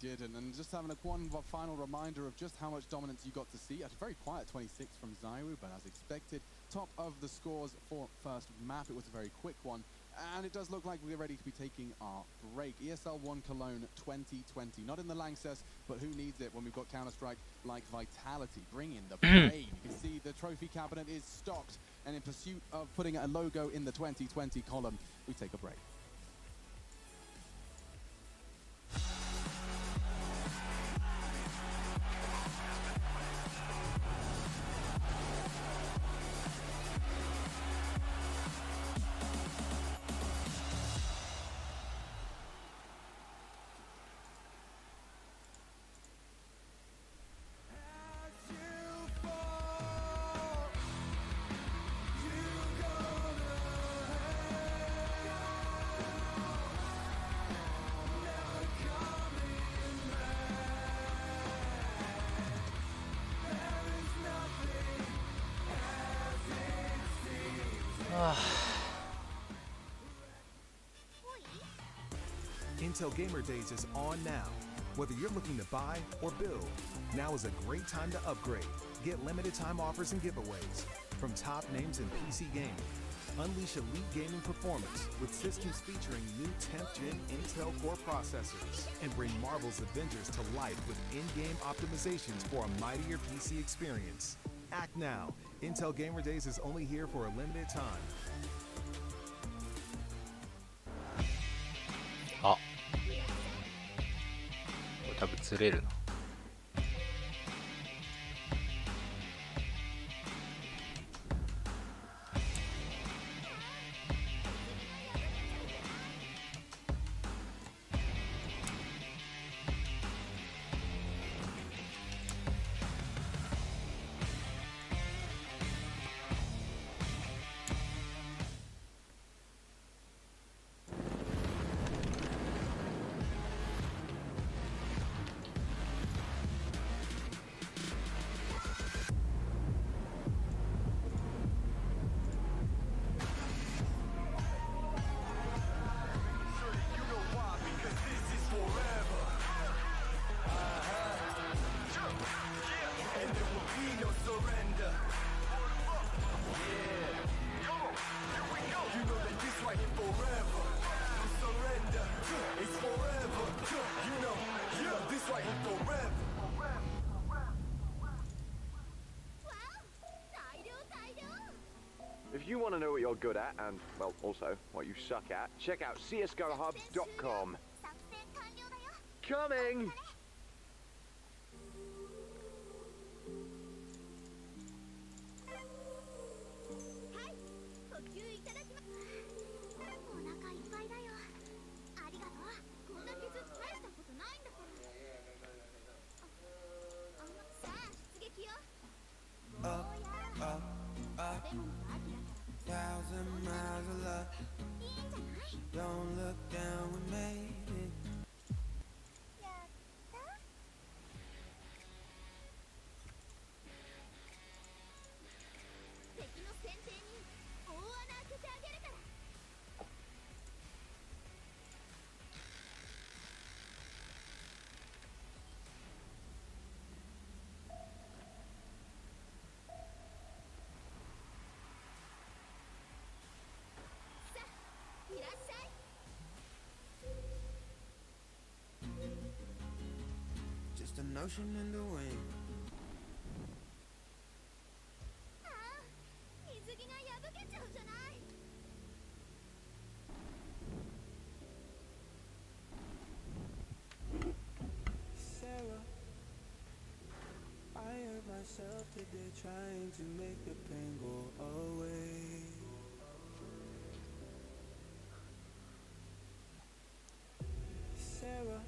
didn't. And just having one final reminder of just how much dominance you got to see. A very quiet 26 from Zaiwu, but as expected, top of the scores for first map. It was a very quick one. And it does look like we're ready to be taking our break. ESL One Cologne 2020. Not in the Lanxess, but who needs it when we've got Counter-Strike like Vitality? Bring in the brain. You can see the trophy cabinet is stocked. And in pursuit of putting a logo in the 2020 column, we take a break. Intel Gamer Days is on now. Whether you're looking to buy or build, now is a great time to upgrade. Get limited time offers and giveaways from top names in PC gaming. Unleash elite gaming performance with systems featuring new 10th gen Intel Core processors and bring Marvel's Avengers to life with in-game optimizations for a mightier PC experience. Act now. Intel Gamer Days is only here for a limited time. あ、これ多分ずれるな。If you want to know what you're good at and, well, also what you suck at, check out csgohub.com. Coming! Don't look down, we made it. Just a notion in the wind. Sarah, I hurt myself today trying to make the pain go away. Sarah,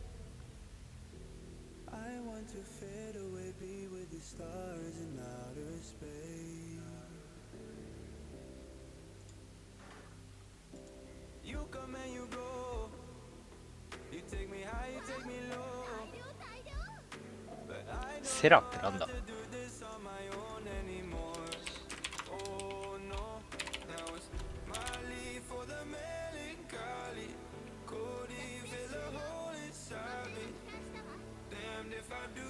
I want to fade away, be with the stars in outer space. You come and you go. You take me high, you take me low. But I don't セラってなんだ。 do this on my own anymore. Oh no, now it's my leave for the melancholy. Could you feel the hole inside me? I do,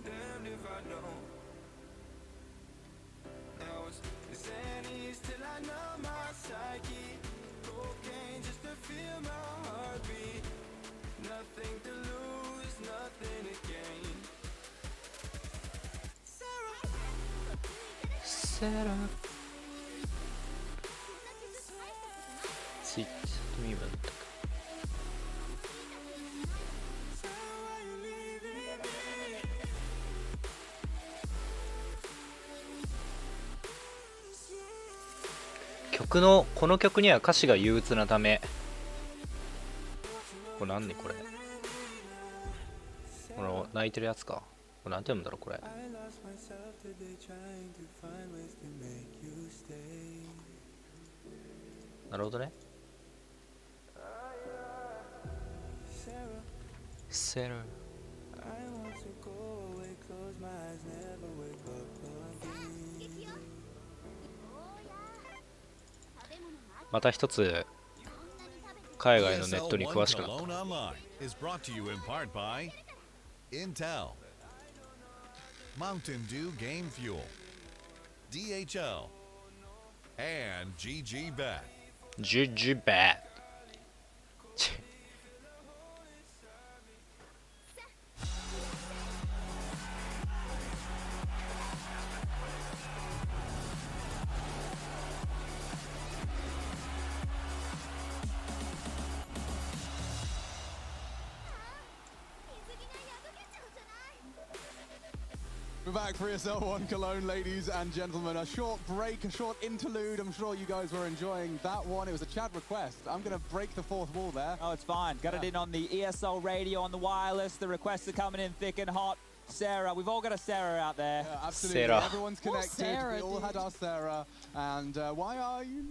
damned if I don't. Now it's Xannies till I numb my psyche. Cocaine just to feel my heartbeat. Nothing to lose, nothing to gain. Sarah. スイッチと見るんだったか。この曲には歌詞が憂鬱なため、これ何これ、この泣いてるやつか、これなんて読むんだろうこれ。なるほどね。セラ。また一つ海外のネットに詳しくなった。Intel, Mountain Dew Game Fuel, DHL, and GG Bet. GG Bet. We're back for ESL One Cologne, ladies and gentlemen. A short break, a short interlude. I'm sure you guys were enjoying that one. It was a chat request. I'm going to break the fourth wall there. Oh, it's fine. Got it in on the ESL radio on the wireless. The requests are coming in thick and hot. Sarah, we've all got a Sarah out there. Yeah, absolutely. Sarah. Everyone's connected. Sarah, we all had our Sarah. And why are you...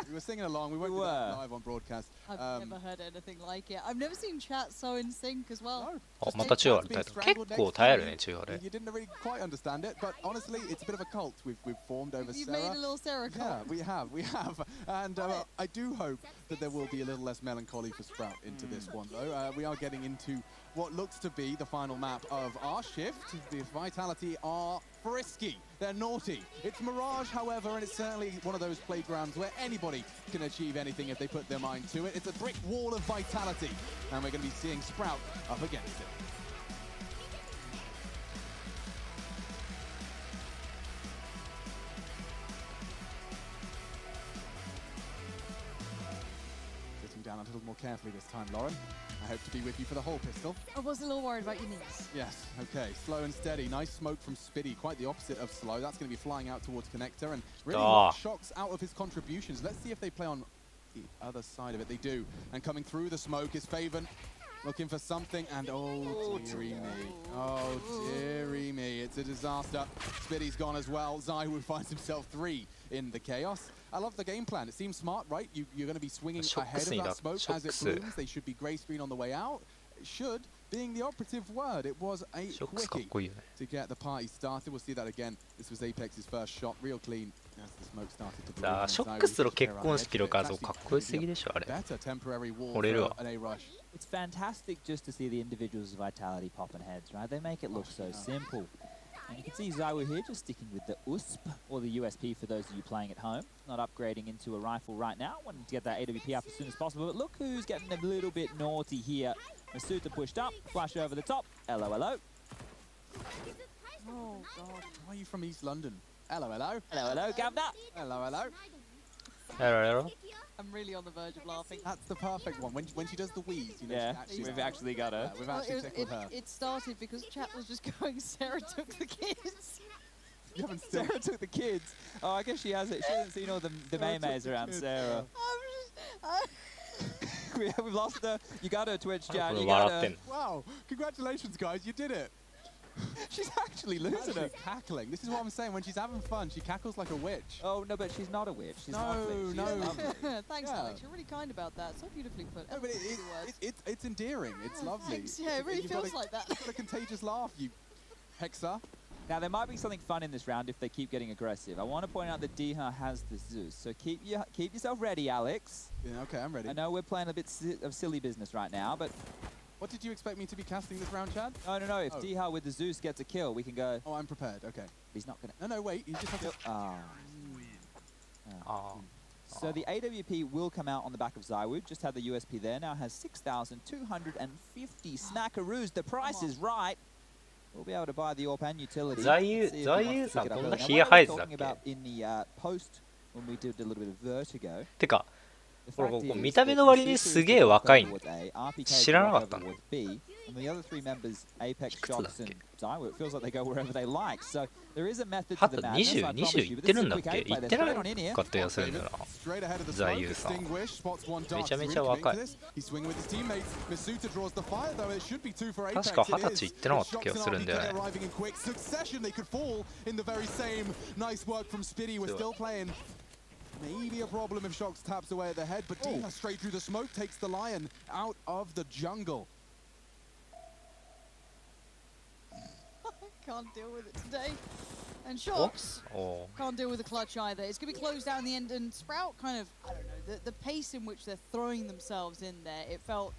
We were singing along. We won't do that live on broadcast. I've never heard anything like it. I've never seen chat so in sync as well. Oh, また中和みたいな。結構耐えるね、中和で。You didn't really quite understand it, but honestly, it's a bit of a cult we've formed over You've Sarah. made a little Sarah cult. Yeah, we have. And I do hope that there will be a little less melancholy for Sprout into this one, though. We are getting into what looks to be the final map of our shift. The Vitality are frisky. They're naughty. It's Mirage, however, and it's certainly one of those playgrounds where anybody can achieve anything if they put their mind to it. It's a brick wall of Vitality, and we're going to be seeing Sprout up against it. Sitting down a little more carefully this time, Lauren. I hope to be with you for the whole pistol. I was a little worried about your knees. Yes, okay. Slow and steady. Nice smoke from Spiddy. Quite the opposite of slow. That's going to be flying out towards Connector and really shocks out of his contributions. Let's see if they play on the other side of it. They do. And coming through the smoke is Faven. Looking for something, and oh dearie me. Oh dearie me. It's a disaster. Spiddy's gone as well. Zywoo finds himself 3 in the chaos. I love the game plan. It seems smart, right? You're going to be swinging ahead of that smoke as it blooms. They should be gray screen on the way out. It should, being the operative word. It was a quickie to get the party started. We'll see that again. This was Apex's first shot. Real clean as the smoke started to bloom. ショックスの結婚式の画像かっこよすぎでしょあれ。惚れるわ。 It's fantastic just to see the individuals of Vitality popping heads, right? They make it look so simple. And you can see Zywoo here just sticking with the USP, or the USP for those of you playing at home. Not upgrading into a rifle right now, wanting to get that AWP up as soon as possible. But look who's getting a little bit naughty here. Masuta pushed up, flash over the top. Hello, hello. Oh, God. Why are you from East London? Hello, hello. Hello, hello, Gavna. Hello, hello. Hello. I'm really on the verge of laughing. That's the perfect one. When she does the wheeze, you know, Yeah, she we've actually got her. We've Well, actually tickled her. it started because chat was just going, Sarah took the kids. You haven't still... Sarah took the kids. Oh, I guess she has it. She hasn't seen all the maymays around Sarah. We've lost her. You got her, Twitch chat. You got her. Wow, congratulations, guys. You did it. She's actually losing it. Cackling. This is what I'm saying. When she's having fun, she cackles like a witch. Oh, no, but she's not a witch. She's No, lovely. She's no. lovely. Thanks, Yeah. Alex. You're really kind about that. So beautifully put. No, but it's endearing. It's lovely. Thanks. Yeah, it really You've got feels like that. You've got a contagious laugh, you Hexa. Now, there might be something fun in this round if they keep getting aggressive. I want to point out that Diha has the Zeus, so keep yourself ready, Alex. Yeah, okay, I'm ready. I know we're playing a bit of silly business right now, but What did you expect me to be casting this round, Chad? No, no, no. If Oh. Diha with the Zeus gets a kill, we can go. Oh, I'm prepared. Okay. He's not going to. No, no, wait. You just have to. Ah. Ah. So the AWP will come out on the back of Zywoo. Just had the USP there. Now has 6,250 snackaroos. The price is right. We'll be able to buy the AWP and utility. Zayu- See if he Zayu wants to pick it upさん、こんな early. Now, ヒゲ what 生 I え was てたっ talking け？ about in the post when we did a little bit of vertigo. てか、 The これ fact こう is 見た目 that の割に Susu す is げえ to walk 若い over with A, RPK 知らなかった to walk over with B, and the other three members, Apex, いくつだっ Shox, け？ and Zywoo, it feels like they go wherever they like. So there is a method to ハ the ト madness, 20、 I 20 promise you. いっ But て this る is ん a だっ quick け？ outplay. いっ They're てな straight on in か here. った気がするんだよな。 Straight ahead of the Zayu smoke, さん。 extinguished. Spots one め dark ちゃめ three. ちゃ若い。 He's swinging with his teammates. Misuta draws the fire, though it should be two for 確 Apex. か It 20 is. 歳いってなかった気がするんだよ RPK ね。 arriving in quick succession. They could fall in the very same. Nice work from Spitty. We're still playing. Maybe a problem if Shox taps away at the head, but Diha straight through the smoke takes the Lion out of the jungle. Can't deal with it today. And Shox お can't deal with the clutch either. It's going to be closed down in the end, and Sprout kind of, I don't know, the pace in which they're throwing themselves in there, it felt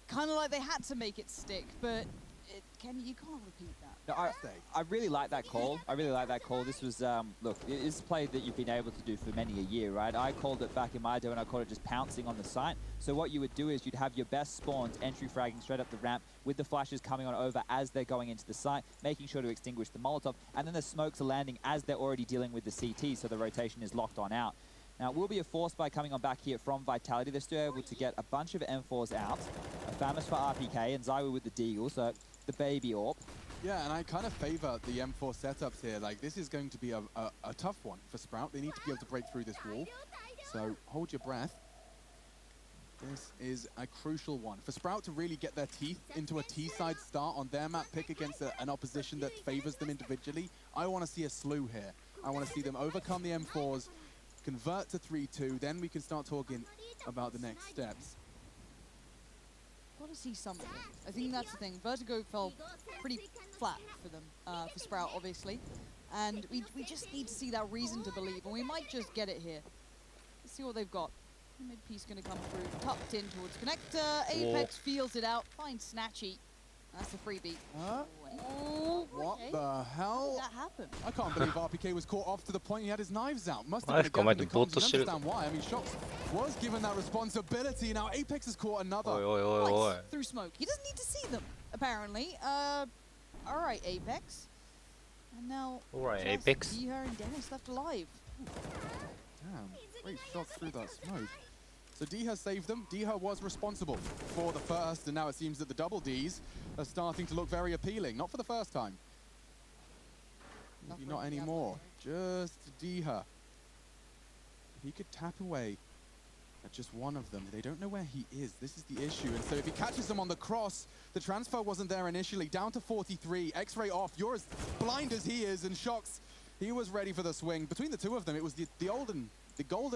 kind of like they had to make it stick, but you can't repeat that. No, I really like that call. I really like that call. This was, look, it is a play that you've been able to do for many a year, right? I called it back in my day when I called it just pouncing on the site. So what you would do is you'd have your best spawns entry fragging straight up the ramp with the flashes coming on over as they're going into the site, making sure to extinguish the Molotov, and then the smokes are landing as they're already dealing with the CT, so the rotation is locked on out. Now, it will be a force by coming on back here from Vitality. They're still able to get a bunch of M4s out. A Famous for RPK and Zywoo with the Deagle, so the baby AWP. Yeah, and I kind of favor the M4 setups here. Like, this is going to be a tough one for Sprout. They need to be able to break through this wall. So hold your breath. This is a crucial one. For Sprout to really get their teeth into a T-side start on their map pick against an opposition that favors them individually, I want to see a slew here. I want to see them overcome the M4s, convert to 3-2, then we can start talking about the next steps. Got to see something. I think that's the thing. Vertigo fell pretty flat for them, for Sprout, obviously. And we just need to see that reason to believe, and we might just get it here. Let's see what they've got. Mid piece going to come through, tucked in towards connector. Apex feels it out, finds Snatchy. That's the freebie. Oh, What okay. the How hell? did that happen? I can't believe RPK was caught off to the point he had his knives out. Must Knife have been a gap in the comment comms. bot You understand why. I mean, Shox was given that responsibility. Now Apex has caught another. おいおいおいおい Twice through smoke. He doesn't need to see them, apparently. All right, Apex. And now, Alright, just Apex. Diha and Dennis left alive. Damn, great shots through that smoke. So Diha saved them. Diha was responsible for the first, and now it seems that the double Ds are starting to look very appealing. Not for the first time. Maybe not anymore. Just Diha. He could tap away at just one of them. They don't know where he is. This is the issue. And so if he catches them on the cross, the transfer wasn't there initially. Down to 43. X-ray off. You're as blind as he is. And Shox, he was ready for the swing. Between the two of them, it was the golden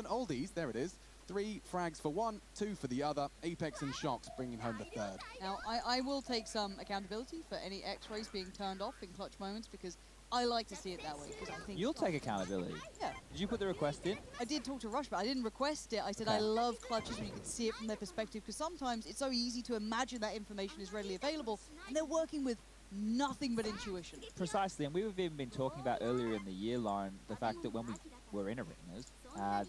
oldies. There it is. 3 frags for one, 2 for the other. Apex and Shox bringing home the third. Now, I will take some accountability for any X-rays being turned off in clutch moments because I like to see it that way. Because I think You'll take accountability. Yeah. Did you put the request in? I did talk to Rush, but I didn't request it. I said I love clutches when you can see it from their perspective because sometimes it's so easy to imagine that information is readily available and they're working with nothing but intuition. Precisely, and we've even been talking about earlier in the year, Lauren, the fact that when we were in arenas,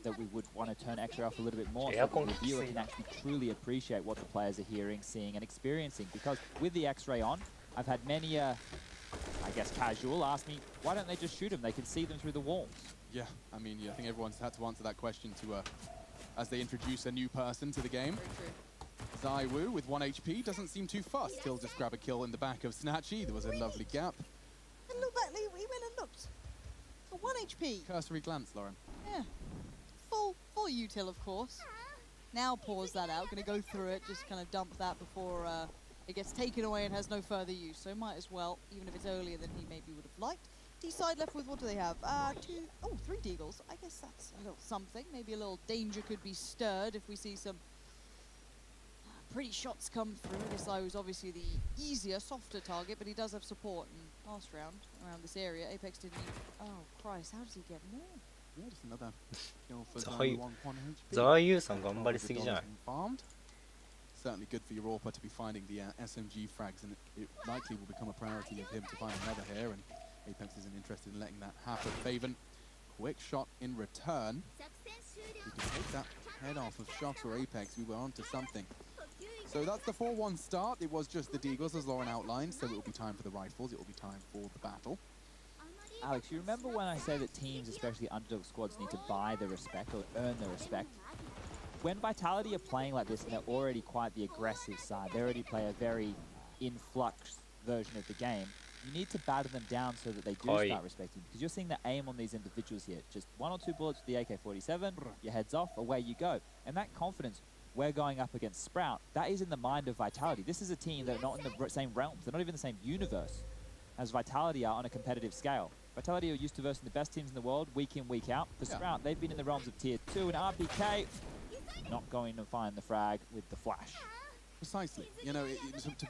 that we would want to turn X-ray off a little bit more so that the viewer can actually truly appreciate what the players are hearing, seeing, and experiencing. Because with the X-ray on, I've had many, I guess, casual ask me, why don't they just shoot them? They can see them through the walls. Yeah, I mean, I think everyone's had to answer that question to as they introduce a new person to the game. Very true. Zywoo with 1 HP doesn't seem too fussed. He'll just grab a kill in the back of Snatchy. There was a lovely gap. And look back, he went and looked. A 1 HP. Cursory glance, Lauren. Yeah. Full util, of course. Now pause that out. Going to go through it, just kind of dump that before it gets taken away and has no further use. So might as well, even if it's earlier than he maybe would have liked. D-side left with, what do they have? 3 Deagles. I guess that's a little something. Maybe a little danger could be stirred if we see some pretty shots come through. This guy was obviously the easier, softer target, but he does have support in last round around this area. Apex didn't need... Oh, Christ, how does he get more? Yeah, just another kill for Zywoo. Zywoo on 1 HP. ザワユーさん頑張りすぎじゃない？ Farmed. certainly good for Europa to be finding the SMG frags, and it likely will become a priority of him to find another here, and Apex isn't interested in letting that happen. Faven, quick shot in return. We can take that head off of Shocks or Apex. We were on to something. So that's the 4-1 start. It was just the Deagles, as Lauren outlined, so it will be time for the rifles. It will be time for the battle. Alex, you remember when I say that teams, especially underdog squads, need to buy the respect or earn the respect? When Vitality are playing like this and they're already quite the aggressive side, they already play a very influx version of the game, you need to batter them down so that they do start respecting you. Because you're seeing the aim on these individuals here. Just 1 or 2 bullets with the AK-47, your head's off, away you go. And that confidence, we're going up against Sprout, that is in the mind of Vitality. This is a team that are not in the same realms. They're not even in the same universe as Vitality are on a competitive scale. Vitality are used to versing the best teams in the world, week in, week out. For Sprout, they've been in the realms of Tier 2, and RPK not going to find the frag with the flash. Precisely. You know,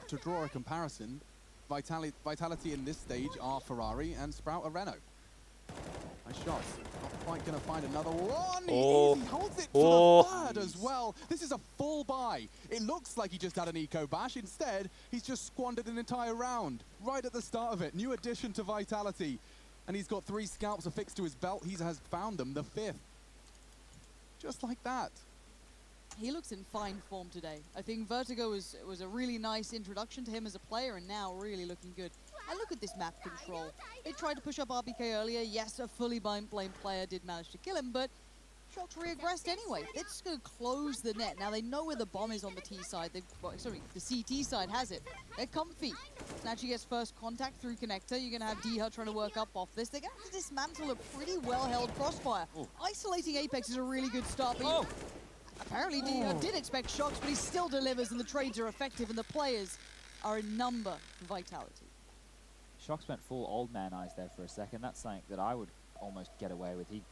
to draw a comparison, Vitality in this stage are Ferrari and Sprout are Renault. Nice shots. Not quite going to find another one. He holds it for the third as well. This is a full buy. It looks like he just had an eco bash. Instead, he's just squandered an entire round right at the start of it. New addition to Vitality. And he's got 3 scalps affixed to his belt. He has found them, the 5th. Just like that. He looks in fine form today. I think Vertigo was a really nice introduction to him as a player, and now really looking good. And look at this map control. They tried to push up RPK earlier. Yes, a fully blamed player did manage to kill him, but Shocks reaggressed anyway. They're just going to close the net. Now they know where the bomb is on the T side. Sorry, the CT side has it. They're comfy. Snatchy gets first contact through connector. You're going to have D-Hut trying to work up off this. They're going to have to dismantle a pretty well-held crossfire. Isolating Apex is a really good start. But apparently D-Hut did expect Shocks, but he still delivers, and the trades are effective, and the players are in number for Vitality. Shocks went full old man eyes there for a second. That's something that I would almost get away with. He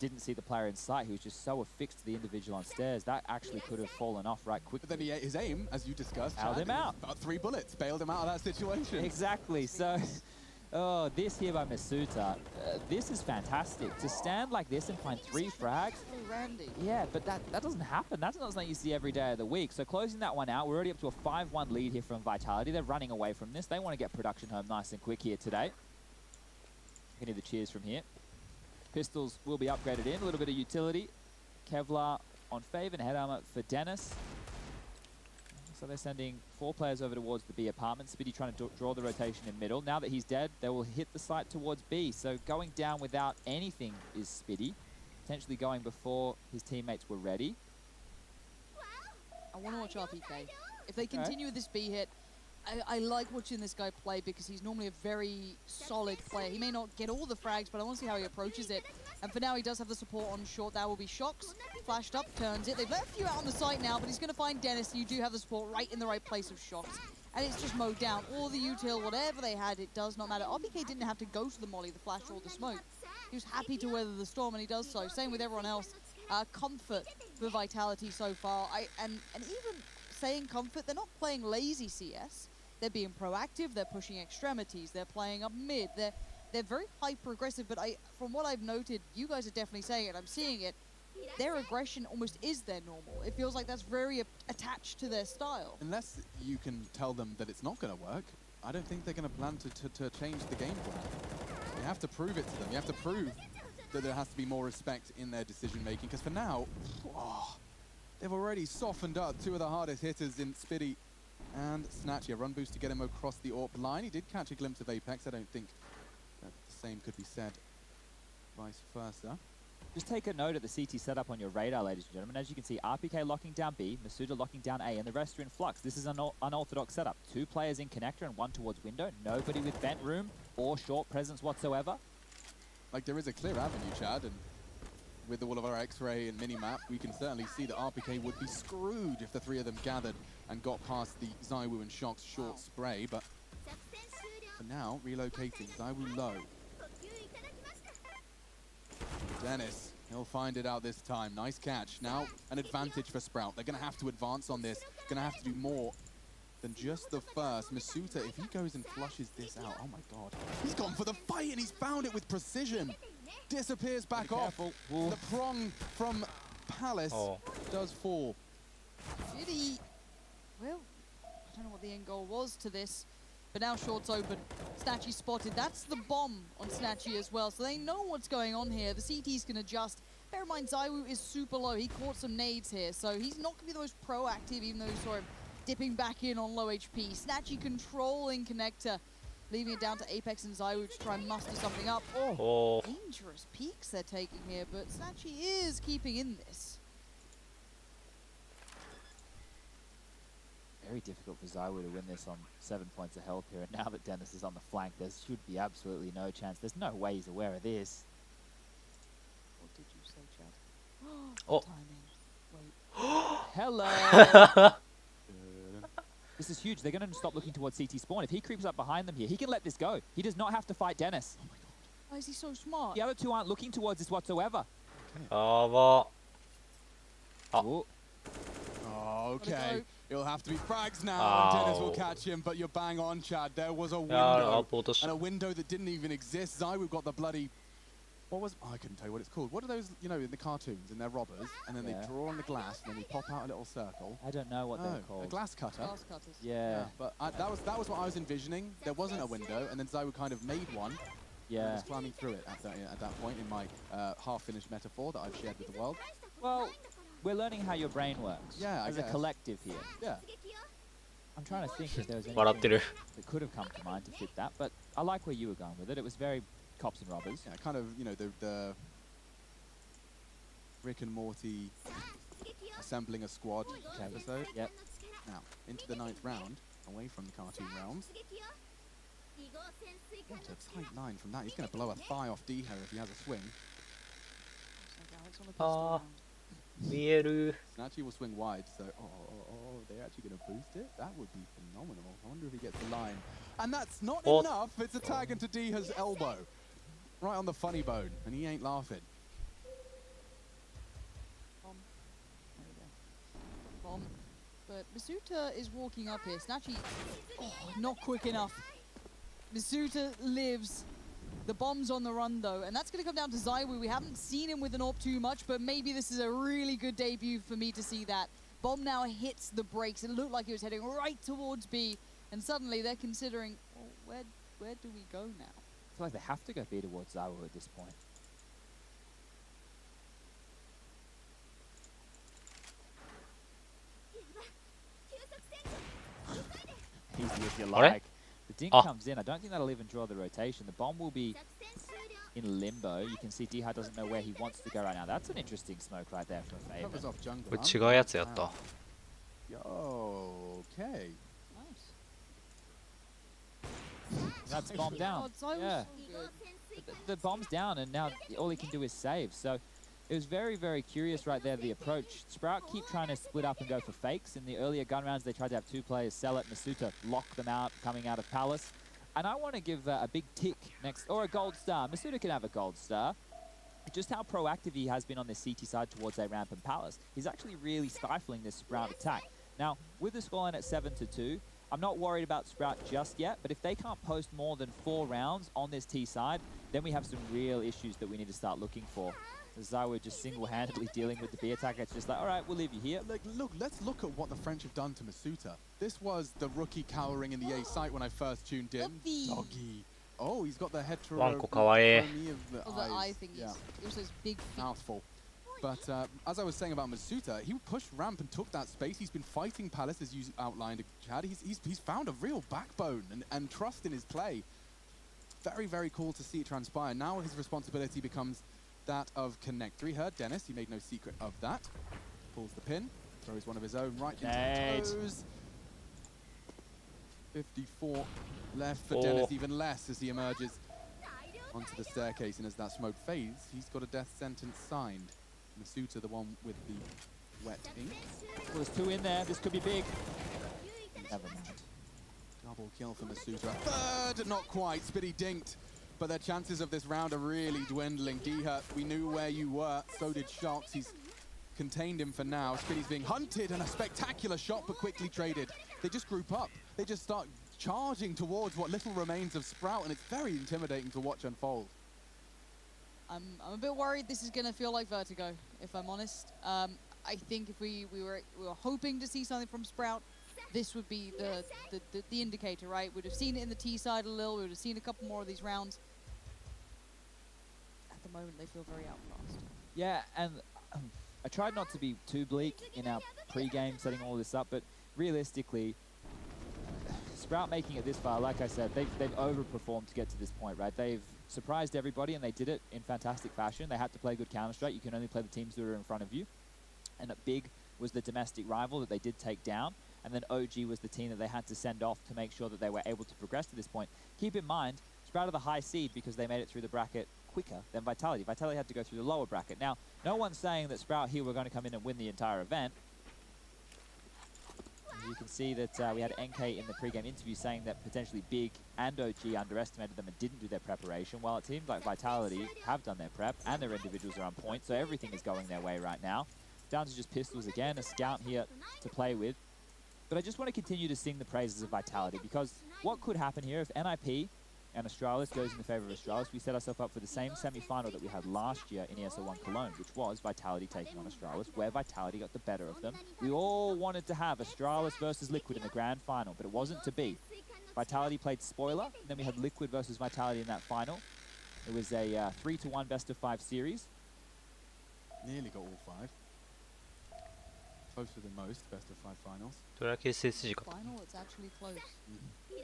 didn't see the player in sight. He was just so affixed to the individual on stairs. That actually could have fallen off right quickly. But then his aim, as you discussed, held him out. About 3 bullets, bailed him out of that situation. Exactly. So, this here by Masuta, this is fantastic. To stand like this and find 3 frags. Oh, Randy. Yeah, but that doesn't happen. That's not something you see every day of the week. So closing that one out, we're already up to a 5-1 lead here from Vitality. They're running away from this. They want to get production home nice and quick here today. You can hear the cheers from here. Pistols will be upgraded in. A little bit of utility. Kevlar on Faven. Head armor for Dennis. So they're sending 4 players over towards the B apartment. Spitty trying to draw the rotation in middle. Now that he's dead, they will hit the site towards B. So going down without anything is Spitty. Potentially going before his teammates were ready. I want to watch RPK. If they continue with this B hit, I like watching this guy play because he's normally a very solid player. He may not get all the frags, but I want to see how he approaches it. And for now, he does have the support on short. That will be Shocks. Flashed up, turns it. They've left you out on the site now, but he's going to find Dennis. You do have the support right in the right place of Shocks. And it's just mowed down. All the util, whatever they had, it does not matter. RPK didn't have to go to the molly, the flash, or the smoke. He was happy to weather the storm, and he does so. Same with everyone else. Comfort for Vitality so far. And even saying comfort, they're not playing lazy CS. They're being proactive, they're pushing extremities, they're playing up mid, they're very hyper-aggressive, but from what I've noted, you guys are definitely saying it, I'm seeing it, their aggression almost is their normal. It feels like that's very attached to their style. Unless you can tell them that it's not going to work, I don't think they're going to plan to change the game plan. You have to prove it to them. You have to prove that there has to be more respect in their decision-making, because for now, they've already softened up 2 of the hardest hitters in Spitty and Snatchy. A run boost to get him across the AWP line. He did catch a glimpse of Apex. I don't think that the same could be said vice versa. Just take a note of the CT setup on your radar, ladies and gentlemen. As you can see, RPK locking down B, Masuda locking down A, and the rest are in flux. This is an unorthodox setup. 2 players in connector and 1 towards window. Nobody with vent room or short presence whatsoever. Like, there is a clear avenue, Chad, and with all of our X-ray and mini-map, we can certainly see that RPK would be screwed if the 3 of them gathered and got past the Zywoo and Shocks short spray, but for now, relocating. Zywoo low. Dennis, he'll find it out this time. Nice catch. Now, an advantage for Sprout. They're going to have to advance on this. Going to have to do more than just the first. Masuta, if he goes and flushes this out, oh my god. He's gone for the fight and he's found it with precision. Disappears back off. The prong from Palace does fall. Did he well, I don't know what the end goal was to this, but now short's open. Snatchy spotted. That's the bomb on Snatchy as well, so they know what's going on here. The CTs can adjust. Bear in mind, Zywoo is super low. He caught some nades here, so he's not going to be the most proactive, even though you saw him dipping back in on low HP. Snatchy controlling connector, leaving it down to Apex and Zywoo to try and muster something up. Oh. Dangerous peaks they're taking here, but Snatchy is keeping in this. Very difficult for Zywoo to win this on 7 points of health here, and now that Dennis is on the flank, there should be absolutely no chance. There's no way he's aware of this. What did you say, Chad? Oh. Timing. Wait. Hello! This is huge. They're going to stop looking towards CT spawn. If he creeps up behind them here, he can let this go. He does not have to fight Dennis. Oh my god. Why is he so smart? The other two aren't looking towards this whatsoever. やば。あ。 Ooh. Oh, okay. go. It'll have to be frags now, Ow. and Dennis will catch him, but you're bang on, Chad. There was a いやー、ア window, ポートし and a window that didn't even exist. Zywoo got the bloody... What was... Oh, I couldn't tell you what it's called. What are those, you know, in the cartoons, and they're robbers, and then Yeah. they draw on the glass, and then they pop out a little circle. I don't know what they're Oh, a called. glass cutter. Glass cutters. Yeah, But that was what I was envisioning. There wasn't a window, and then Zywoo kind of made one. And yeah. was climbing through it at that point in my half-finished metaphor that I've shared with the world. Well, we're learning how your brain works. Yeah, I as a guess. collective here. Yeah. I'm trying to think if there was 笑って anything る。 that could have come to mind to fit that, but I like where you were going with it. It was very cops and robbers. Yeah, kind of, you know, the Rick and Morty assembling a squad episode. Yep. Now, into the 9th round, away from the cartoon realms. What a tight line from that. He's going to blow a thigh off D-Ho if he has a swing. Looks like Alex on a pistol Ah. round. 見える。 Snatchy will swing wide, so, they're actually going to boost it? That would be phenomenal. I wonder if he gets the line. And that's not Oh. enough. It's a tag into D-Ho's elbow. Right on the funny bone, and he ain't laughing. Bomb. There we go. Bomb. But Masuta is walking up here. Snatchy, not quick enough. Masuta lives. The bomb's on the run though, and that's going to come down to Zywoo. We haven't seen him with an AWP too much, but maybe this is a really good debut for me to see that. Bomb now hits the brakes. It looked like he was heading right towards B, and suddenly they're considering, well, where do we go now? I feel like they have to go B towards Zywoo at this point. Easy if you Alright. like. The dink Ah. comes in. I don't think that'll even draw the rotation. The bomb will be in limbo. You can see Diha doesn't know where he wants to go right now. That's an interesting smoke right there from Covers Faven. off jungle. これ違うやつやった。 Yo, okay. Nice. That's bomb down. Oh, Zywoo's Yeah. so good. But the bomb's down, and now all he can do is save. So it was very, very curious right there, the approach. Sprout keep trying to split up and go for fakes. In the earlier gun rounds, they tried to have two players sell it. Masuta lock them out coming out of Palace. And I want to give a big tick next, or a gold star. Masuta can have a gold star. Just how proactive he has been on the CT side towards a ramp and Palace. He's actually really stifling this Sprout attack. Now, with the scoreline at 7-2, I'm not worried about Sprout just yet, but if they can't post more than 4 rounds on this T side, then we have some real issues that we need to start looking for. Zywoo just single-handedly dealing with the B attack. It's just like, all right, we'll leave you here. Like, look, let's look at what the French have done to Masuta. This was the rookie cowering in the A site when I first tuned in. Doggy. Doggy. Oh, he's got the hetero... ワンコかわいい。 of the Oh, the eye eyes. thingies. Yeah, He also has big feet. mouthful. But as I was saying about Masuta, he pushed ramp and took that space. He's been fighting Palace, as you outlined, Chad. He's found a real backbone and trust in his play. Very, very cool to see it transpire. Now his responsibility becomes that of connector. He heard Dennis. He made no secret of that. Pulls the pin. Throws one of his own right Nade. into the toes. 54 left for Oh. Dennis, even less as he emerges onto the staircase. And as that smoke fades, he's got a death sentence signed. Masuta, the one with the wet ink. Well, there's 2 in there. This could be big. Never mind. Double kill for Masuta. Third, not quite. Spitty dinked. But their chances of this round are really dwindling. Diha, we knew where you were. So did Shox. He's contained him for now. Spitty's being hunted, and a spectacular shot, but quickly traded. They just group up. They just start charging towards what little remains of Sprout, and it's very intimidating to watch unfold. I'm a bit worried this is going to feel like Vertigo, if I'm honest. I think if we were hoping to see something from Sprout, this would be the indicator, right? We'd have seen it in the T side a little. We would have seen a couple more of these rounds. At the moment, they feel very outclassed. Yeah, and I tried not to be too bleak in our pre-game setting all this up, but realistically, Sprout making it this far, like I said, they've overperformed to get to this point, right? They've surprised everybody, and they did it in fantastic fashion. They had to play good Counter-Strike. You can only play the teams that are in front of you. And Big was the domestic rival that they did take down. And then OG was the team that they had to send off to make sure that they were able to progress to this point. Keep in mind, Sprout are the high seed because they made it through the bracket quicker than Vitality. Vitality had to go through the lower bracket. Now, no one's saying that Sprout here were going to come in and win the entire event. You can see that we had NK in the pre-game interview saying that potentially Big and OG underestimated them and didn't do their preparation. Well, it seems like Vitality have done their prep and their individuals are on point, so everything is going their way right now. Down to just pistols again, a scout here to play with. But I just want to continue to sing the praises of Vitality, because what could happen here if NIP and Astralis goes in the favor of Astralis, we set ourselves up for the same semi-final that we had last year in ESL One Cologne, which was Vitality taking on Astralis, where Vitality got the better of them. We all wanted to have Astralis versus Liquid in the grand final, but it wasn't to be. Vitality played spoiler, and then we had Liquid versus Vitality in that final. It was a 3-1 best-of-5 series. Nearly got all 5. Closer than most, best of 5 finals. どれだけ SSG か Final, it's actually close.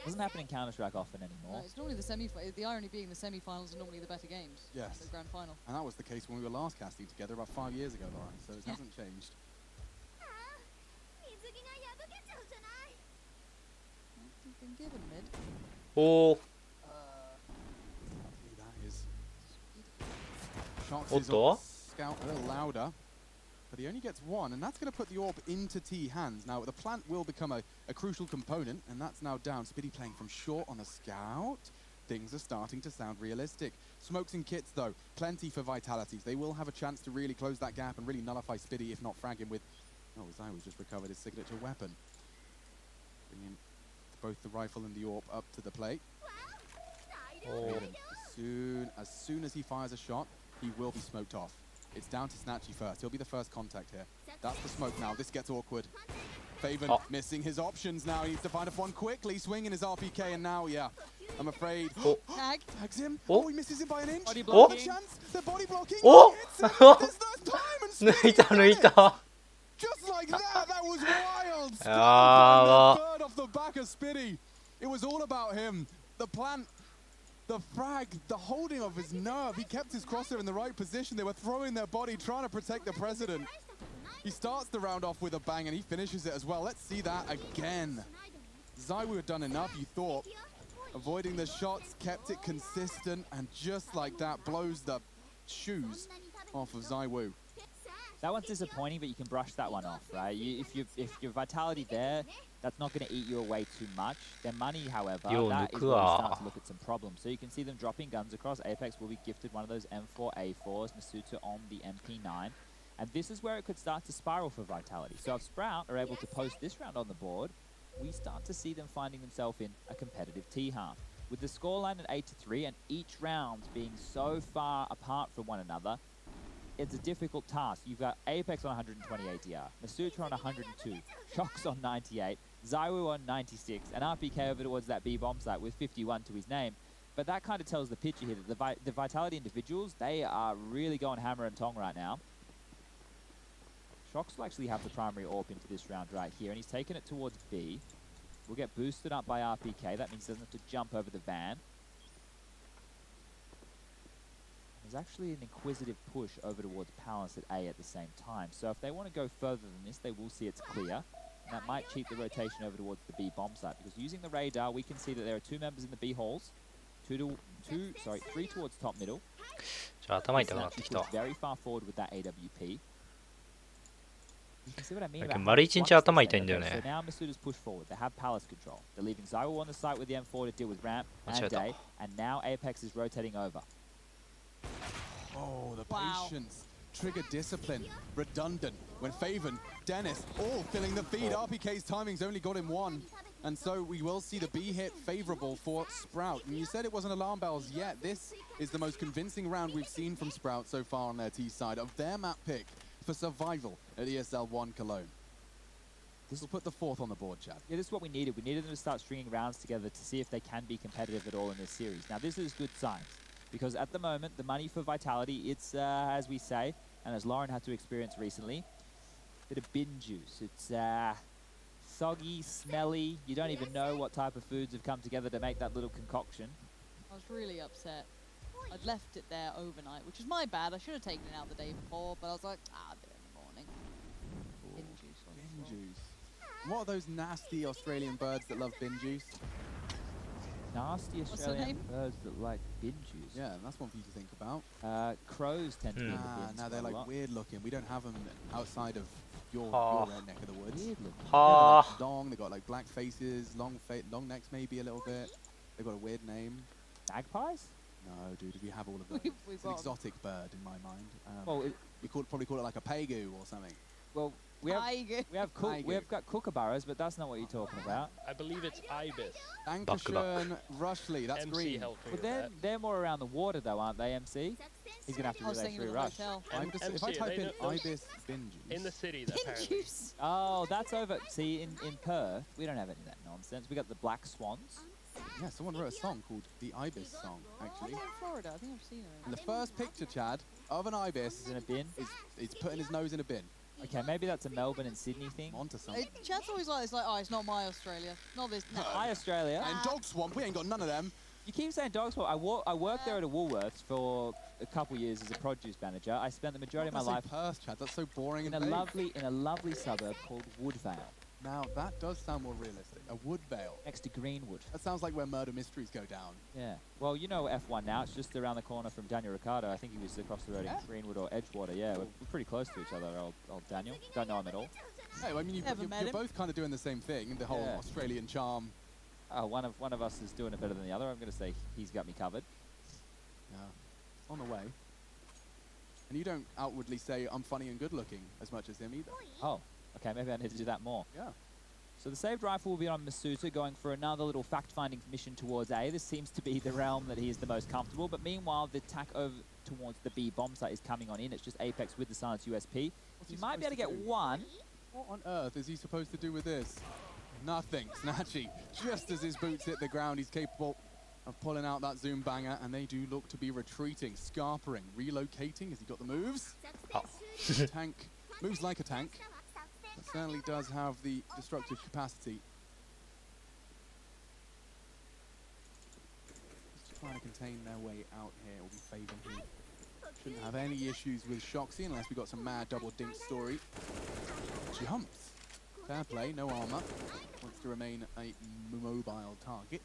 Doesn't happen in Counter-Strike often No, anymore. it's normally the the irony being the semi-finals are normally the better games. Yes. The grand final. And that was the case when we were last casting together about 5 years ago, Lauren, so it Yeah. hasn't changed. You've been given mid. おお That is... Shots is Otto? on Scout a little louder. But he only gets 1, and that's going to put the orb into T hands. Now, the plant will become a crucial component, and that's now down. Spitty playing from short on the Scout. Things are starting to sound realistic. Smokes and kits, though, plenty for Vitalities. They will have a chance to really close that gap and really nullify Spitty, if not frag him with... Oh, Zai's just recovered his signature weapon. Bringing both the rifle and the orb up to the plate. As soon as he fires a shot, he will be smoked off. It's down to Snatchy first. He'll be the first contact here. That's the smoke now. This gets awkward. Faven missing his options now. He needs to find a one quickly, swinging his RPK, and now, yeah, I'm afraid. Tag. Tags him. Oh. Oh, he misses him by an inch. Body Oh, blocking. chance. They're body blocking. Oh. Hits him. There's no time, and抜い Spitty た did 抜い it. た Just like that. That was wild. Spitty Ah, found the third off the back of Spitty. It was all about him. The plant. The frag, the holding of his nerve, he kept his crosshair in the right position. They were throwing their body, trying to protect the president. He starts the round off with a bang and he finishes it as well. Let's see that again. Zaiwu had done enough, you thought. Avoiding the shots, kept it consistent, and just like that, blows the shoes off of Zaiwu. That one's disappointing, but you can brush that one off, right? If your Vitality there, that's not going to eat you away too much. Their money, however, Yo, that is Nuku, where you start to look at some problems. So you can see them dropping guns across. Apex will be gifted one of those M4A4s, Masuta on the MP9. And this is where it could start to spiral for Vitality. So if Sprout are able to post this round on the board, we start to see them finding themselves in a competitive T-half. With the scoreline at 8-3 and each round being so far apart from one another, it's a difficult task. You've got Apex on 120 ATR, Masutra on 102, Shox on 98, Zaiwu on 96, and RPK over towards that B bomb site with 51 to his name. But that kind of tells the picture here that the Vitality individuals, they are really going hammer and tong right now. Shox will actually have the primary AWP into this round right here, and he's taken it towards B. We'll get boosted up by RPK. That means he doesn't have to jump over the van. There's actually an inquisitive push over towards Palace at A at the same time. So if they want to go further than this, they will see it's clear. And that might cheat the rotation over towards the B bomb site. Because using the radar, we can see that there are 2 members in the B halls. 3 towards top middle. じゃあ頭痛くなってき Snatchy た pushed very far forward with that AWP. You can see what I mean だけ about ど how 丸 it 一日 flux 頭 this 痛いん thing. だよ Okay, ね so now Masuda's pushed forward. They have Palace control. They're leaving Zaiwu on the site with the M4 to deal with ramp and 間違えた Day. And now Apex is rotating over. Oh, the Wow. patience, trigger discipline, redundant. When Faven, Dennis, all filling the feed. RPK's timing's only got him 1. And so we will see the B hit favorable for Sprout. And you said it wasn't alarm bells yet. This is the most convincing round we've seen from Sprout so far on their T side of their map pick for survival at ESL One Cologne. We'll put the 4th on the board, Chad. Yeah, this is what we needed. We needed them to start stringing rounds together to see if they can be competitive at all in this series. Now, this is good signs, because at the moment, the money for Vitality, it's, as we say, and as Lauren had to experience recently, a bit of bin juice. It's soggy, smelly. You don't even know what type of foods have come together to make that little concoction. I was really upset. I'd left it there overnight, which is my bad. I should have taken it out the day before, but I was like, I'll do it in the morning. Bin juice on the Bin floor. juice. What are those nasty Australian birds that love bin juice? Nasty the Australian name? birds that like bin juice. Yeah, that's one for you to think about. Crows tend to be in the Ah, bins now they're quite a like lot. weird looking. We don't have them outside of your neck of the woods. Weird looking. They're Ha! like long, they've got like black faces, long necks maybe a little bit. They've got a weird name. Magpies? No, dude, we have all of those. We've It's an got- exotic bird in my mind. Well, We probably call it like a pegu or something. we have Tiger. we've got kookaburras, but that's not what you're talking about. I believe it's ibis. Dankeschön, Rushley, that's MC green. helped me But with they're more around the water though, aren't they, MC? He's gonna have to I was relay thinking through of the rush. hotel. If I MC, type they in know- ibis bin juice. that. In the city, Bin apparently. juice. Oh, that's over. See, in Perth, we don't have any of that nonsense. We got the black swans. Yeah, someone wrote a song called the Ibis song, Oh, actually. they're in Florida. I think I've seen And her. the first picture, Chad, of an ibis Is in a bin. is putting his nose in a bin. Okay, maybe that's a Melbourne and Sydney thing. Onto something. Chad's always like, it's not my Australia. Not this. No. Hi, Australia. And Dog Swamp, we ain't got none of them. You keep saying dog swamp. I worked there at a Woolworths for a couple years as a produce manager. I spent the majority of my life Perth, Chad. That's so boring in and a vague. lovely suburb called Woodvale, Now, that does sound more realistic. A Woodvale. next to Greenwood. That sounds like where murder mysteries go down. Yeah. Well, you know F1 now. It's just around the corner from Daniel Ricciardo. I think he was across the road Yeah. in Greenwood or Edgewater. Yeah, we're pretty close to each other, old Daniel. Don't know him at all. Hey, I mean, Never met you're him. both kind of doing the same thing, the whole Yeah. Australian charm. One of us is doing it better than the other. I'm going to say he's got me covered. Yeah, it's on the way. And you don't outwardly say I'm funny and good looking as much as him either. Oh, okay. Maybe I need to do that more. Yeah. So the saved rifle will be on Masuta, going for another little fact-finding mission towards A. This seems to be the realm that he is the most comfortable. But meanwhile, the attack over towards the B bomb site is coming on in. It's just Apex with the Silence USP. What's You he might be able to supposed get do? one. What on earth is he supposed to do with this? Nothing. Snatchy. Just as his boots hit the ground, he's capable of pulling out that zoom banger, and they do look to be retreating, scarpering, relocating. Has he got the moves? Oh. Tank moves like a tank, but certainly does have the destructive capacity. Just trying to contain their way out here. Will be Faven who shouldn't have any issues with Shoxy unless we got some mad double dink story. Jumps. Fair play, no armor. Wants to remain a mobile target.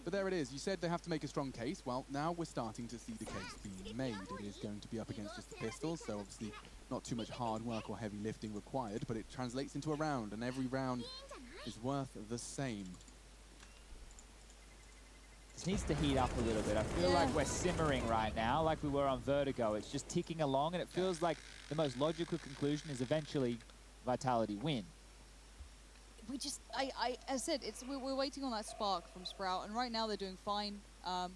But there it is. You said they have to make a strong case. Well, now we're starting to see the case being made. It is going to be up against just the pistols, so obviously not too much hard work or heavy lifting required, but it translates into a round, and every round is worth the same. This needs to heat up a little bit. I feel Yeah. like we're simmering right now, like we were on Vertigo. It's just ticking along, and it feels like the most logical conclusion is eventually Vitality win. We just, as I said, we're waiting on that spark from Sprout, and right now they're doing fine.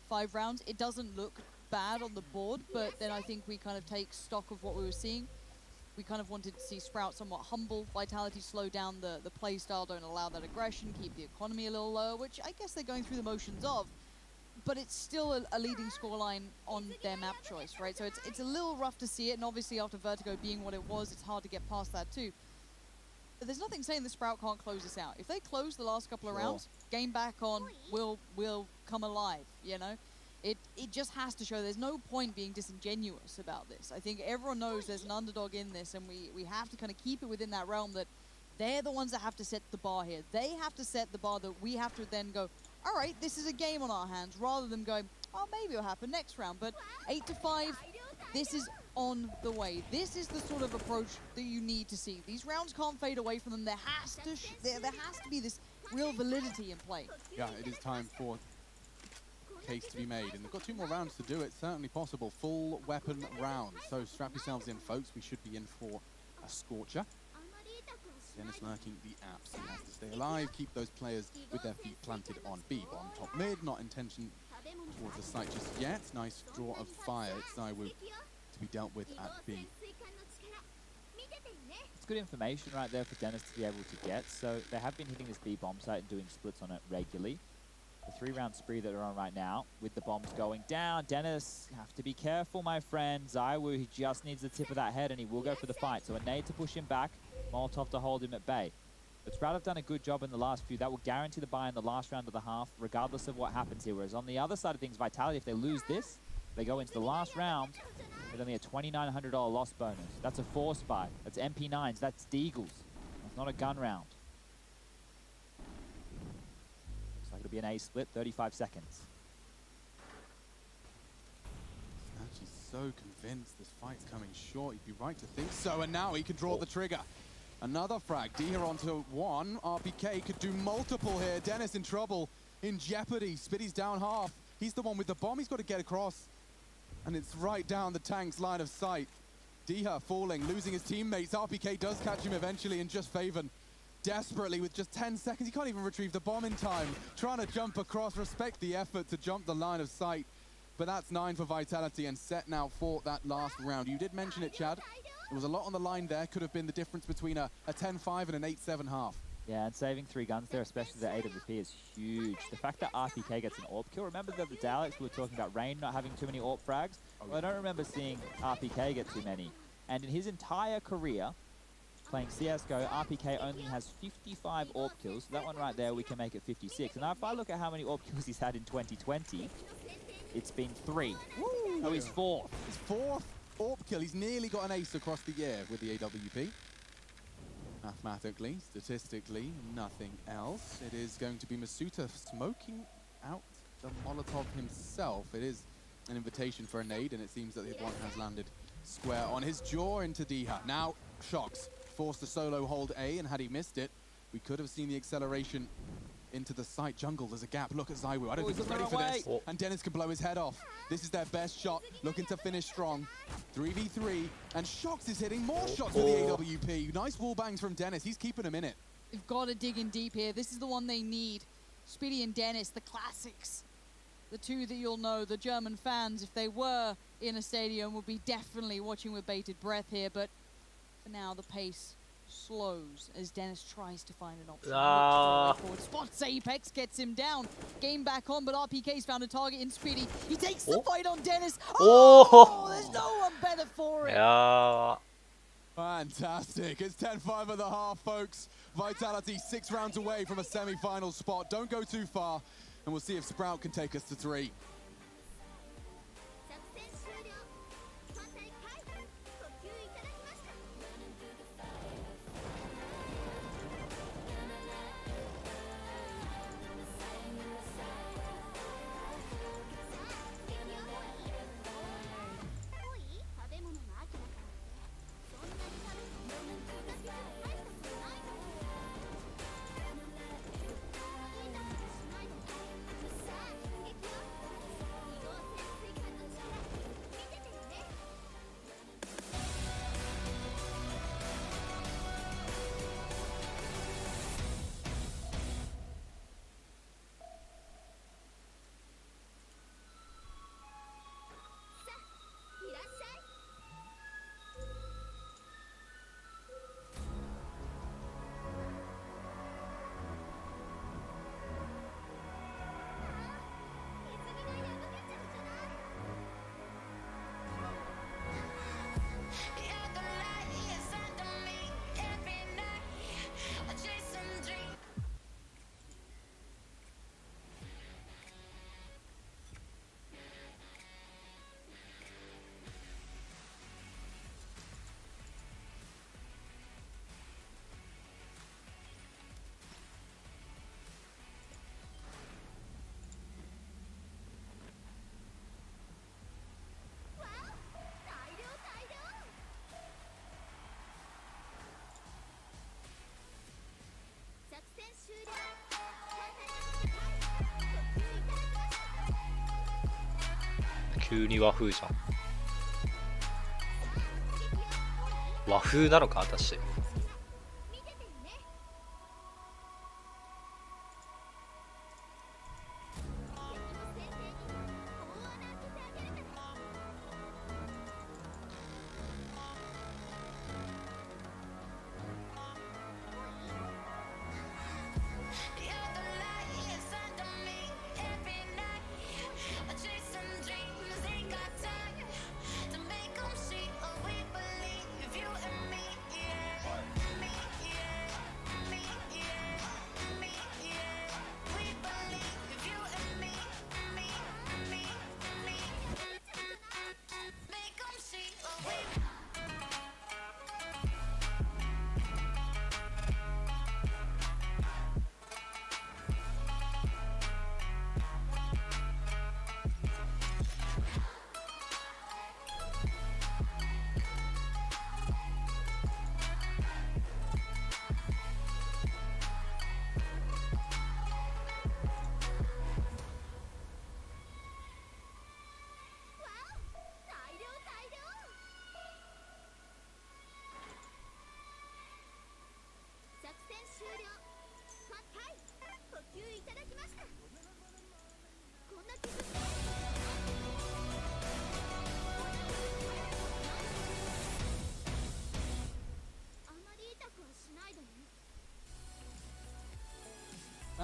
5 rounds. It doesn't look bad on the board, but then I think we kind of take stock of what we were seeing. We kind of wanted to see Sprout somewhat humble, Vitality slow down the play style, don't allow that aggression, keep the economy a little lower, which I guess they're going through the motions of. But it's still a leading scoreline on their map choice, right? So it's a little rough to see it, and obviously after Vertigo being what it was, it's hard to get past that too. But there's nothing saying the Sprout can't close this out. If they close the last couple of Sure. rounds, game back on, will come alive, you know? It just has to show there's no point being disingenuous about this. I think everyone knows there's an underdog in this, and we have to kind of keep it within that realm that they're the ones that have to set the bar here. They have to set the bar that we have to then go, all right, this is a game on our hands, rather than going, oh, maybe it'll happen next round. But 8-5, this is on the way. This is the sort of approach that you need to see. These rounds can't fade away from them. There has to be this real validity in play. Yeah, it is time for case to be made, and they've got 2 more rounds to do it. Certainly possible. Full weapon round. So strap yourselves in, folks. We should be in for a scorcher. Dennis lurking the apps. He has to stay alive, keep those players with their feet planted on B. Bomb top mid, not intention towards the site just yet. Nice draw of fire. It's Zaiwu to be dealt with at B. good information right there for Dennis to be able to get. So they have been hitting this B bomb site and doing splits on it regularly. The 3-round spree that are on right now with the bombs going down. Dennis, have to be careful, my friend. ZywOo, he just needs the tip of that head and he will go for the fight. So a nade to push him back, Molotov to hold him at bay. But Sprout have done a good job in the last few. That will guarantee the buy in the last round of the half, regardless of what happens here. Whereas on the other side of things, Vitality, if they lose this, they go into the last round with only a $2,900 loss bonus. That's a force buy. That's MP9s. That's Deagles. That's not a gun round. Looks like it'll be an A split, 35 seconds. He's so convinced this fight's coming short. He'd be right to think so, and now he can draw the trigger. Another frag. D here onto one. RPK could do multiple here. Dennis in trouble, in jeopardy. Spitty's down half. He's the one with the bomb. He's got to get across. And it's right down the tank's line of sight. Diha falling, losing his teammates. RPK does catch him eventually, and just Faven desperately with just 10 seconds. He can't even retrieve the bomb in time. Trying to jump across. Respect the effort to jump the line of sight. But that's 9 for Vitality and set now for that last round. You did mention it, Chad. There was a lot on the line there. Could have been the difference between a 10-5 and an 8-7 half. Yeah, and saving 3 guns there, especially the AWP, is huge. The fact that RPK gets an AWP kill. Remember the other day, Alex, we were talking about Rain not having too many AWP frags? Well, I don't remember seeing RPK get too many. And in his entire career, playing CSGO, RPK only has 55 AWP kills. So that one right there, we can make it 56. And now if I look at how many AWP kills he's had in 2020, it's been 3. Woo! Oh, he's 4th. His 4th AWP kill. He's nearly got an ace across the year with the AWP. Mathematically, statistically, nothing else. It is going to be Masuta smoking out the Molotov himself. It is an invitation for a nade, and it seems that one has landed square on his jaw into Diha. Now, Shocks forced to solo hold A, and had he missed it, we could have seen the acceleration into the site. Jungle, there's a gap. Look at ZywOo. I don't think he's ready for this. And Dennis can blow his head off. This is their best shot. Looking to finish strong. 3v3. And Shocks is hitting more shots with the AWP. Nice wall bangs from Dennis. He's keeping him in it. They've got to dig in deep here. This is the one they need. Spitty and Dennis, the classics. The two that you'll know, the German fans, if they were in a stadium, would be definitely watching with bated breath here. But for now, the pace slows as Dennis tries to find an option. Forward. Spots Apex, gets him down. Game back on, but RPK's found a target in Spitty. He takes the fight on Dennis. Oh, there's no one better for it. Yeah. Fantastic. It's 10-5 at the half, folks. Vitality 6 rounds away from a semi-final spot. Don't go too far, and we'll see if Sprout can take us to 3.急に和風じゃん。和風なのか私。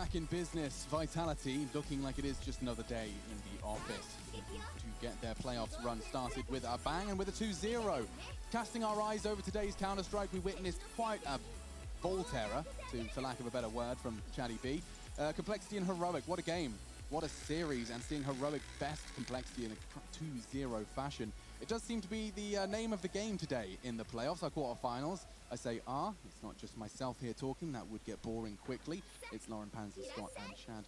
Back in business, Vitality looking like it is just another day in the office. To get their playoffs run started with a bang and with a 2-0. Casting our eyes over today's Counter-Strike, we witnessed quite a ball terror, for lack of a better word, from Chatty B. Complexity and Heroic, what a game. What a series, and seeing Heroic best Complexity in a 2-0 fashion. It does seem to be the name of the game today in the playoffs, our quarterfinals. I say it's not just myself here talking, that would get boring quickly. It's Lauren Panzer Scott and Chad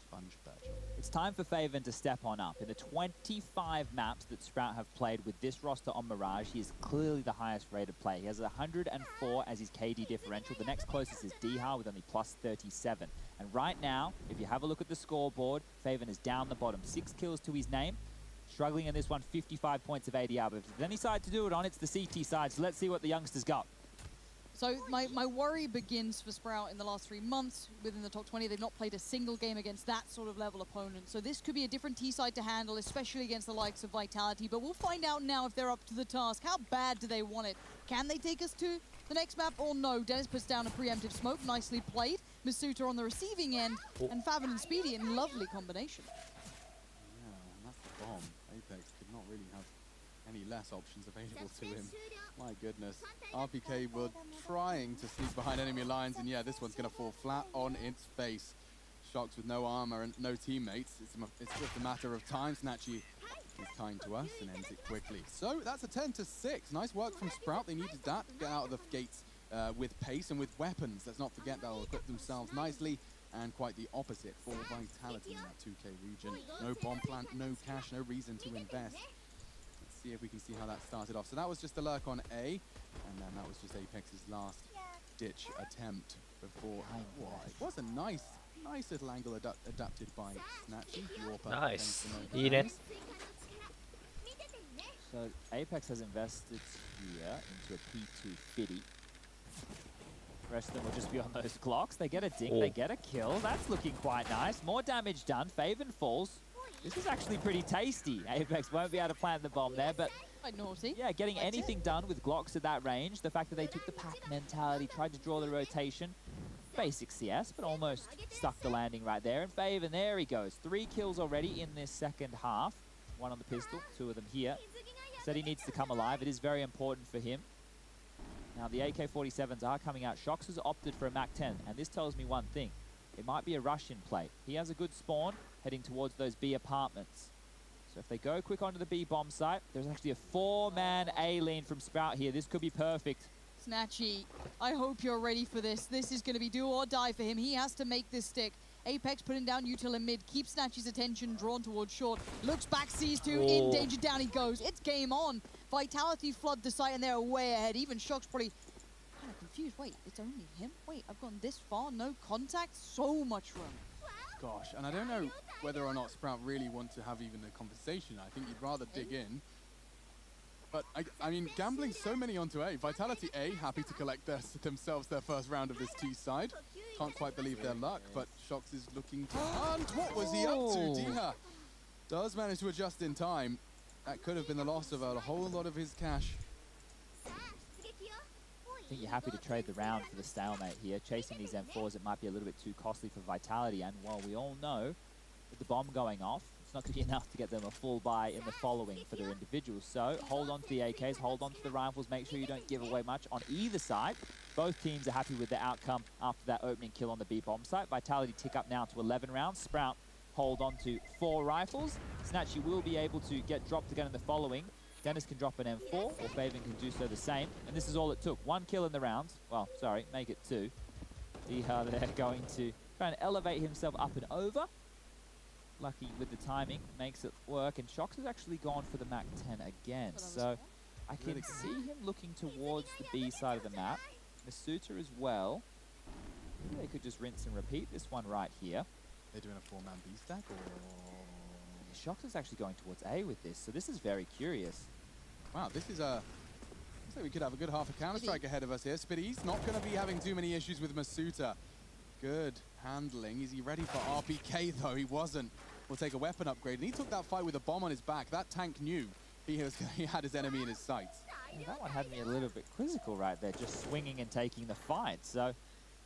Sponge Birchall. It's time for Faven to step on up. In the 25 maps that Sprout have played with this roster on Mirage, he is clearly the highest rated player. He has 104 as his KD differential. The next closest is Dihar with only plus 37. And right now, if you have a look at the scoreboard, Faven is down the bottom. 6 kills to his name. Struggling in this one, 55 points of ADR. But if there's any side to do it on, it's the CT side. So let's see what the youngsters got. So my worry begins for Sprout in the last 3 months within the top 20. They've not played a single game against that sort of level opponent. So this could be a different T-side to handle, especially against the likes of Vitality. But we'll find out now if they're up to the task. How bad do they want it? Can they take us to the next map or no? Dennis puts down a preemptive smoke. Nicely played. Masuta on the receiving end. And Faven and Speedy in lovely combination. Yeah, and that's the bomb. Apex could not really have any less options available to him. My goodness. RPK were trying to sneak behind enemy lines, and yeah, this one's going to fall flat on its face. Shox with no armor and no teammates. It's just a matter of time. Snatchy is kind to us and ends it quickly. So that's a 10-6. Nice work from Sprout. They needed that to get out of the gates with pace and with weapons. Let's not forget they'll equip themselves nicely. And quite the opposite for Vitality in that 2K region. No bomb plant, no cash, no reason to invest. Let's see if we can see how that started off. So that was just the lurk on A, and then that was just Apex's last ditch attempt before. It was a nice little angle adapted by Snatchy. Nice. Eat it. So Apex has invested here into a P2 Fiddy. The rest of them will just be on those Glocks. They get a dink, they get a kill. That's looking quite nice. More damage done. Faven falls. This is actually pretty tasty. Apex won't be able to plant the bomb there, but quite naughty. Yeah, getting anything done with Glocks at that range. The fact that they took the pack mentality, tried to draw the rotation. Basic CS, but almost stuck the landing right there. And Faven, there he goes. 3 kills already in this second half. 1 on the pistol, 2 of them here. Said he needs to come alive. It is very important for him. Now, the AK-47s are coming out. Shox has opted for a MAC-10, and this tells me one thing. It might be a rush in play. He has a good spawn heading towards those B apartments. So if they go quick onto the B bomb site, there's actually a 4-man A-lean from Sprout here. This could be perfect. Snatchy, I hope you're ready for this. This is going to be do or die for him. He has to make this stick. Apex putting down util in mid, keeps Snatchy's attention drawn towards short. Looks back, sees 2, in danger, down he goes. It's game on. Vitality flood the site and they're way ahead. Even Shox probably kind of confused. Wait, it's only him? Wait, I've gone this far, no contact? So much room. Gosh, and I don't know whether or not Sprout really want to have even a conversation. I think you'd rather dig in. But, I mean, gambling so many onto A. Vitality A, happy to collect themselves their first round of this T side. Can't quite believe their luck, but Shox is looking to hunt. What was he up to? Diha does manage to adjust in time. That could have been the loss of a whole lot of his cash. I think you're happy to trade the round for the stalemate here. Chasing these M4s, it might be a little bit too costly for Vitality, and while we all know with the bomb going off, it's not going to be enough to get them a full buy in the following for their individuals. So hold on to the AKs, hold on to the rifles, make sure you don't give away much on either side. Both teams are happy with the outcome after that opening kill on the B bomb site. Vitality tick up now to 11 rounds. Sprout hold on to 4 rifles. Snatchy will be able to get dropped again in the following. Dennis can drop an M4, or Faven can do so the same. And this is all it took. 1 kill in the round. Well, sorry, make it 2. Diha there going to try and elevate himself up and over. Lucky with the timing, makes it work. And Shox has actually gone for the MAC-10 again. So I can see him looking towards the B side of the map. Masuta as well. Maybe they could just rinse and repeat this one right here. They're doing a 4-man B stack, or Shox is actually going towards A with this, so this is very curious. Wow, this is a... Looks like we could have a good half a Counter-Strike ahead of us here. Spiddy's not going to be having too many issues with Masuta. Good handling. Is he ready for RPK, though? He wasn't. We'll take a weapon upgrade. And he took that fight with a bomb on his back. That tank knew he had his enemy in his sights. Yeah, that one had me a little bit quizzical right there, just swinging and taking the fight. So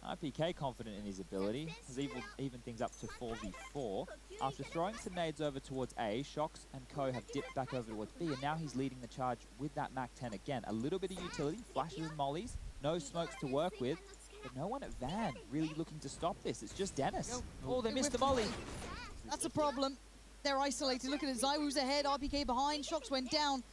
IPK confident in his ability, has even things up to 4v4. After throwing some nades over towards A, Shox and Co have dipped back over towards B, and now he's leading the charge with that Mac 10 again. A little bit of utility, flashes and mollies, no smokes to work with, but no one at Van really looking to stop this. It's just Dennis. Oh, they missed the volley. That's a problem. They're isolated. Look at it. Zywoo's ahead, RPK behind. Shox went down.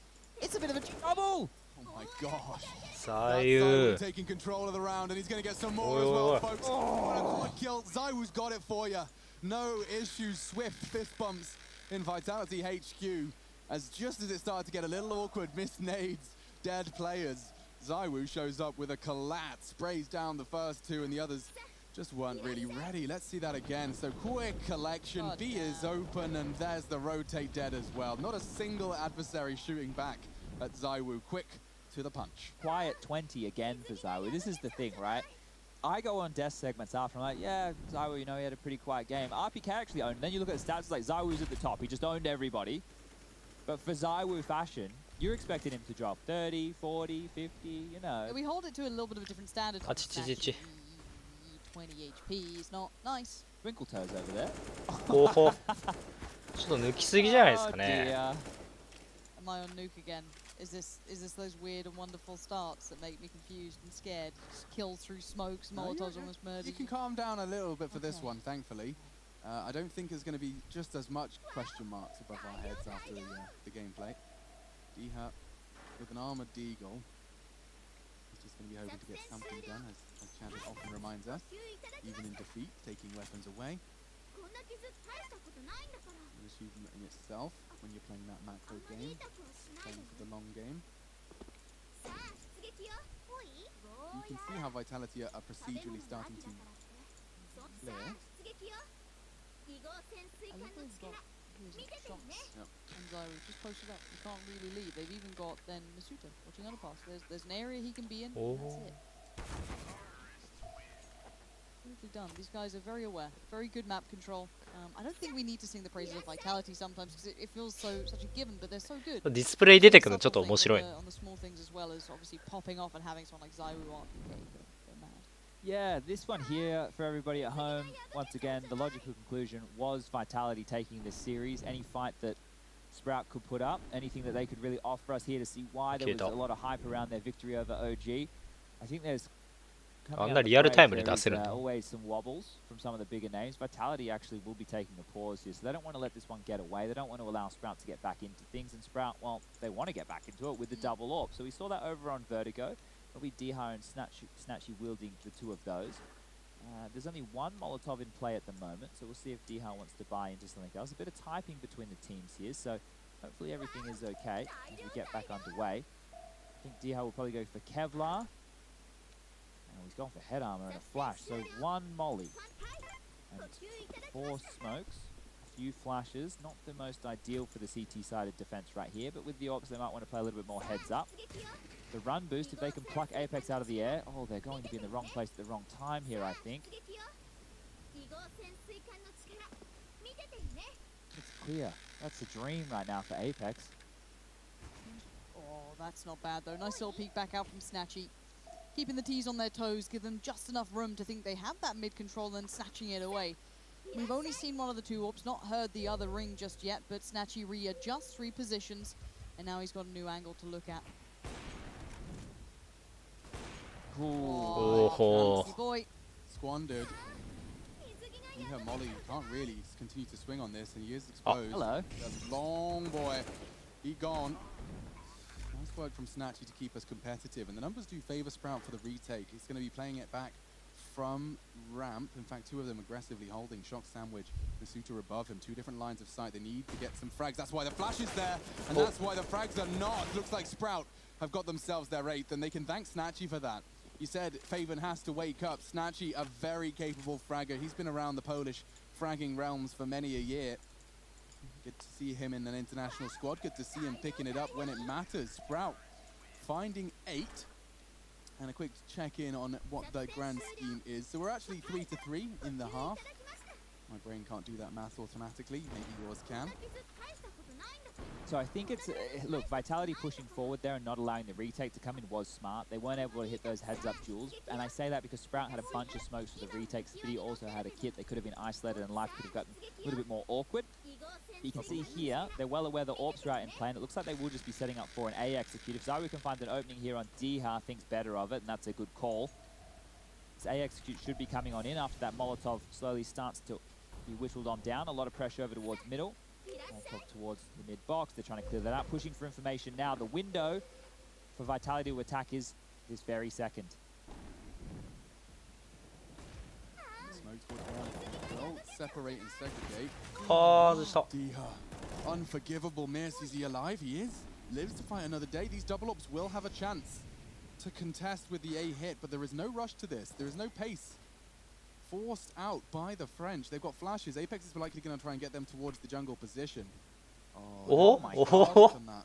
It's a bit of a trouble. Oh my gosh. Zayu. Taking control of the round, and he's going to get some more as well, folks. What a quad kill. Zywoo's got it for you. No issues. Swift fist bumps in Vitality HQ. As just as it started to get a little awkward, missed nades, dead players. Zywoo shows up with a collat, sprays down the first two, and the others just weren't really ready. Let's see that again. So quick collection. B is open, and there's the rotate dead as well. Not a single adversary shooting back at Zywoo. Quick to the punch. Quiet 20 again for Zywoo. This is the thing, right? I go on desk segments after, I'm like, yeah, Zywoo, you know, he had a pretty quiet game. RPK actually owned. Then you look at the stats, it's like Zywoo's at the top. He just owned everybody. But for Zywoo fashion, you're expecting him to drop 30, 40, 50, you know. We hold it to a little bit of a different standard. 8-1 20 HP is not nice. Twinkle toes over there. ほほちょっと抜きすぎじゃないですか Oh ね dear. Am I on nuke again? Is this those weird and wonderful starts that make me confused and scared? Just kills through smokes, Molotovs almost murdered. You can calm down a little bit for this Okay. one, thankfully. I don't think there's going to be just as much question marks above our heads after the gameplay. D-Hut with an armored Deagle. He's just going to be hoping to get something done, as Chandler often reminds us. Even in defeat, taking weapons away. An achievement in itself when you're playing that macro game, playing for the long game. You can see how Vitality are procedurally starting to clear. I love those got Shox Yep. and Zywoo just posted up. You can't really leave. They've even got then Masuta watching other pass. There's an area he can be in. And that's it. Beautifully done. These guys are very aware. Very good map control. I don't think we need to sing the praises of Vitality sometimes because it feels such a given, but they're so good. ディスプレイ出てくるのちょっと面白い On the small things as well as obviously popping off and having someone like Zywoo or RPK go mad. Yeah, this one here for everybody at home, once again, the logical conclusion was Vitality taking this series. Any fight that Sprout could put up, anything that they could really offer us here to see why there was a lot of hype around their victory over OG. I think there's あんなリアルタイムで出せるの always some wobbles from some of the bigger names. Vitality actually will be taking a pause here, so they don't want to let this one get away. They don't want to allow Sprout to get back into things, and Sprout, well, they want to get back into it with the double AWP. So we saw that over on Vertigo. It'll be Dihar and Snatchy wielding the two of those. There's only one Molotov in play at the moment, so we'll see if Dihar wants to buy into something else. A bit of typing between the teams here, so hopefully everything is okay as we get back underway. I think Dihar will probably go for Kevlar. He's gone for head armor and a flash, so one molly and 4 smokes, a few flashes. Not the most ideal for the CT-sided defense right here, but with the AWPs they might want to play a little bit more heads up. The run boost, if they can pluck Apex out of the air, oh, they're going to be in the wrong place at the wrong time here, I think. It's clear. That's a dream right now for Apex. Oh, that's not bad though. Nice little peek back out from Snatchy. Keeping the T's on their toes, give them just enough room to think they have that mid control and snatching it away. We've only seen one of the two AWPs, not heard the other ring just yet, but Snatchy readjusts, repositions, and now he's got a new angle to look at. Oh, Lucky boy. Squandered. You have Molly can't really continue to swing on this, and he is exposed. Hello. The long boy. He gone. Nice work from Snatchy to keep us competitive, and the numbers do favor Sprout for the retake. He's going to be playing it back from ramp. In fact, two of them aggressively holding. Shock Sandwich, the Suitor above him. Two different lines of sight. They need to get some frags. That's why the flash is there, and that's why the frags are not. Looks like Sprout have got themselves their 8th, and they can thank Snatchy for that. You said Faven has to wake up. Snatchy, a very capable fragger. He's been around the Polish fragging realms for many a year. Good to see him in an international squad. Good to see him picking it up when it matters. Sprout finding 8. And a quick check-in on what the grand scheme is. So we're actually 3-3 in the half. My brain can't do that math automatically. Maybe yours can. So I think it's, look, Vitality pushing forward there and not allowing the retake to come in was smart. They weren't able to hit those heads-up duels, and I say that because Sprout had a bunch of smokes for the retake. Spitty also had a kit. They could have been isolated and life could have gotten a little bit more awkward. But you can see here, they're well aware the AWP's right in play, and it looks like they will just be setting up for an A execute. If Zawu can find an opening here on Diha, thinks better of it, and that's a good call. This A execute should be coming on in after that Molotov slowly starts to be whittled on down. A lot of pressure over towards middle. Molotov towards the mid box. They're trying to clear that up. Pushing for information now. The window for Vitality to attack is this very second. Smoke towards one. Don't separate and segregate. 外した。 Diha. Unforgivable miss. Is he alive? He is. Lives to fight another day. These double ups will have a chance to contest with the A hit, but there is no rush to this. There is no pace. Forced out by the French. They've got flashes. Apex is likely going to try and get them towards the jungle position. Oh, my oh. God.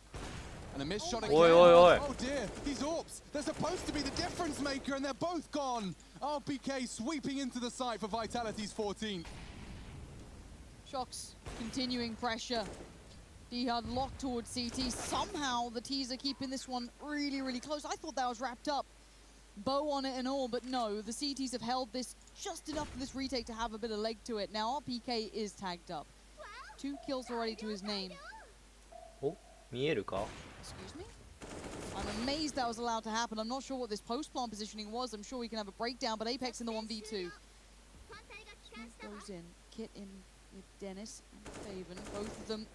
And a missed shot again. Oi, oi, oi. Oh dear, these AWPs. They're supposed to be the difference maker and they're both gone. RPK sweeping into the site for Vitality's 14. Shocks continuing pressure. Dihad locked towards CT. Somehow the T's are keeping this one really, really close. I thought that was wrapped up. Bow on it and all, but no, the CTs have held this just enough for this retake to have a bit of leg to it. Now RPK is tagged up. 2 kills already to his name. お、見えるか？ Excuse me? I'm amazed that was allowed to happen. I'm not sure what this post-plant positioning was. I'm sure we can have a breakdown, but Apex in the 1v2. Smoke goes in. Kit in with Dennis and Faven. Both of them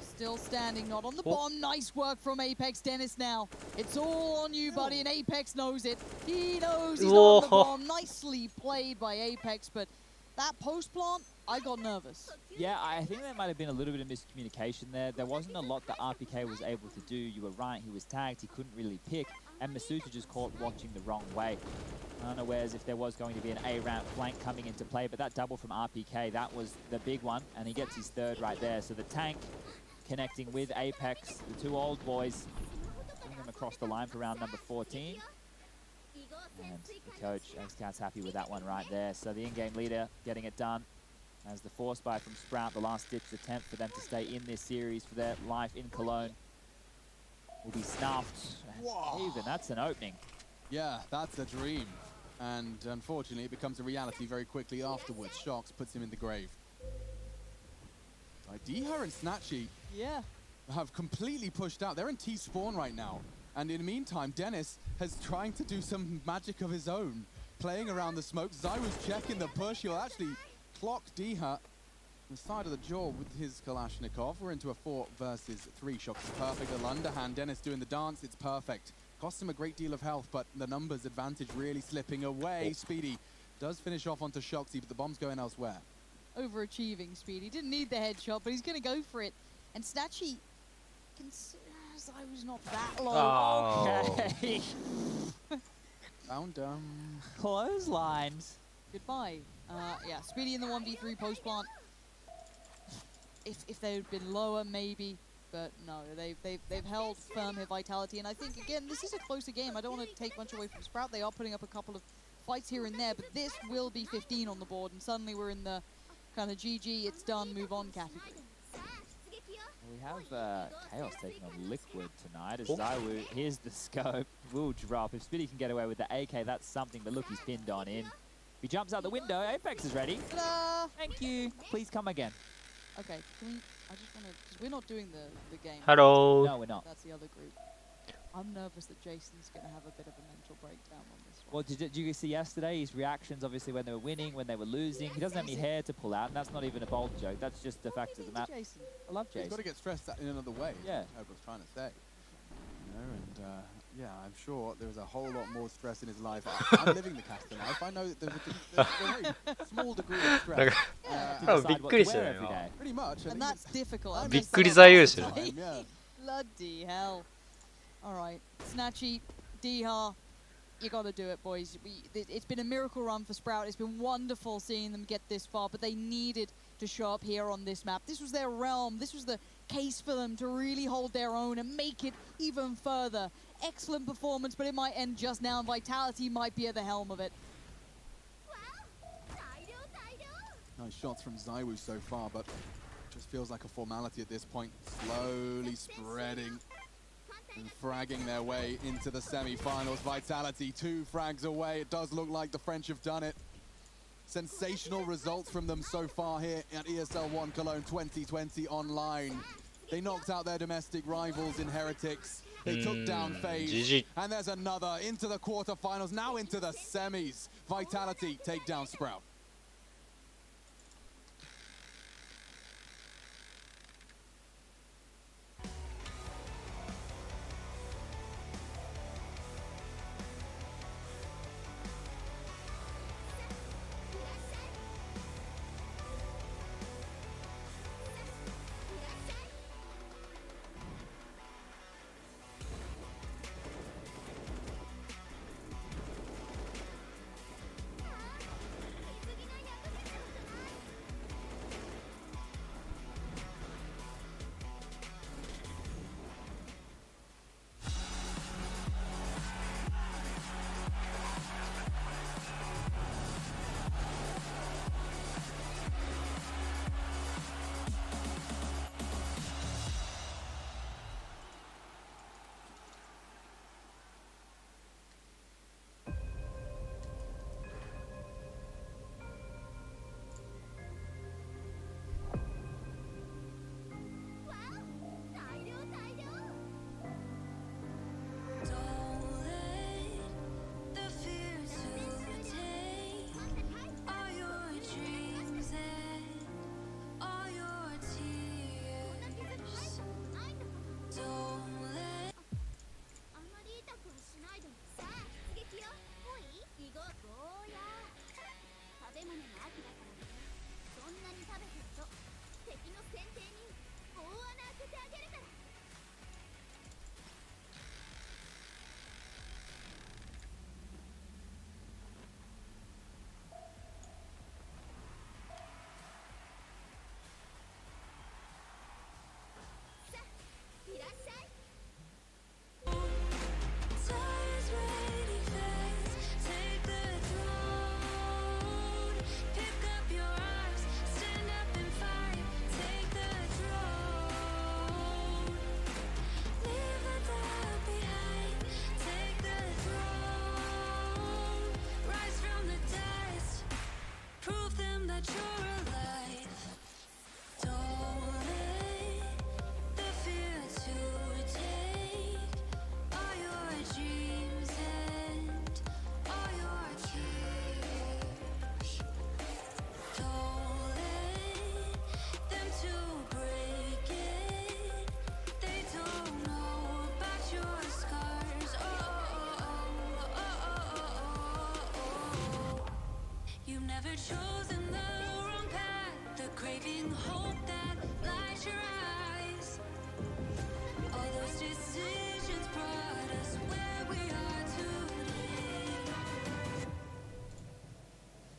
still standing, not on the bomb. Nice work from Apex. Dennis now. It's all on you, buddy, and Apex knows it. He knows he's not on the bomb. Nicely played by Apex, but that post-plant, I got nervous. Yeah, I think there might have been a little bit of miscommunication there. There wasn't a lot that RPK was able to do. You were right, he was tagged, he couldn't really pick, and Masuta just caught watching the wrong way. Unawares if there was going to be an A-ramp flank coming into play, but that double from RPK, that was the big one, and he gets his third right there. So the tank connecting with Apex, the 2 old boys, bringing them across the line for round number 14. And the coach, X-Cat's happy with that one right there. So the in-game leader getting it done as the force buy from Sprout, the last-ditch attempt for them to stay in this series for their life in Cologne, will be snuffed. Even that's an opening. Yeah, that's a dream. And unfortunately, it becomes a reality very quickly afterwards. Shocks puts him in the grave. Diha and Snatchy have completely pushed out. They're in T-spawn right now. And in the meantime, Dennis has trying to do some magic of his own, playing around the smoke. Zyru's checking the push. He'll actually clock Diha on the side of the jaw with his Kalashnikov. We're into a 4 versus 3. Shocks is perfect. A underhand. Dennis doing the dance. It's perfect. Costs him a great deal of health, but the numbers advantage really slipping away. Speedy does finish off onto Shoxy, but the bomb's going elsewhere. Overachieving Speedy. Didn't need the headshot, but he's going to go for it. And Snatchy can... Zyru's not that low. Oh. Okay. Found Clotheslines. Goodbye. Yeah, Speedy in the 1v3 post plant. If they had been lower, maybe, but no, they've held firm here, Vitality, and I think again this is a closer game. I don't want to take much away from Sprout. They are putting up a couple of fights here and there, but this will be 15 on the board, and suddenly we're in the kind of GG, it's done, move on category. We have Chaos taking on Liquid tonight as Zywu, here's the scope, will drop. If Spitty can get away with the AK, that's something, but look, he's pinned on in. If he jumps out the window, Apex is ready. Ta-da! Thank you. Please come again. Okay, can we, I just want to, because we're not doing the game. Hello. No, we're not. That's the other group. I'm nervous that Jason's going to have a bit of a mental breakdown on this one. Well, did you see yesterday his reactions, obviously, when they were winning, when they were losing? He doesn't have any hair to pull out, and that's not even a bold joke. That's just the fact of the matter. Jason. I love He's Jason. got to get stressed in another way. Yeah. I was trying to say. You know, and yeah, I'm sure there was a whole lot more stress in his life. I'm living the caster life. I know that there's a very small degree of stress. Pretty much. And that's difficult.びっくり座優秀。 Bloody hell. Alright, Snatchy, Diha, you gotta do it, boys. It's been a miracle run for Sprout. It's been wonderful seeing them get this far, but they needed to show up here on this map. This was their realm. This was the case for them to really hold their own and make it even further. Excellent performance, but it might end just now, and Vitality might be at the helm of it. Nice shots from Zywu so far, but just feels like a formality at this point. Slowly spreading and fragging their way into the semi-finals. Vitality 2 frags away. It does look like the French have done it. Sensational results from them so far here at ESL One Cologne 2020 online. They knocked out their domestic rivals in Heretics. They took down FaZe. GG. And there's another into the quarterfinals, now into the semis. Vitality take down Sprout. Chosen the wrong path, the craving hope that lights your eyes. All those decisions brought us where we are today.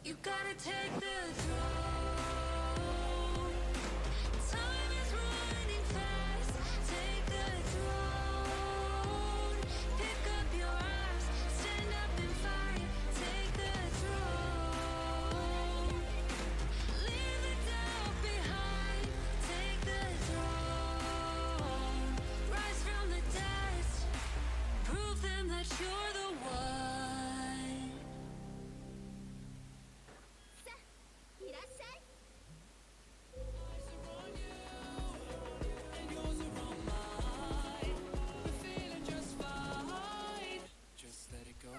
You gotta take the throne. Time is running fast. Take the throne. Pick up your arms, stand up and fight. Take the throne. You're the one. Just let it go.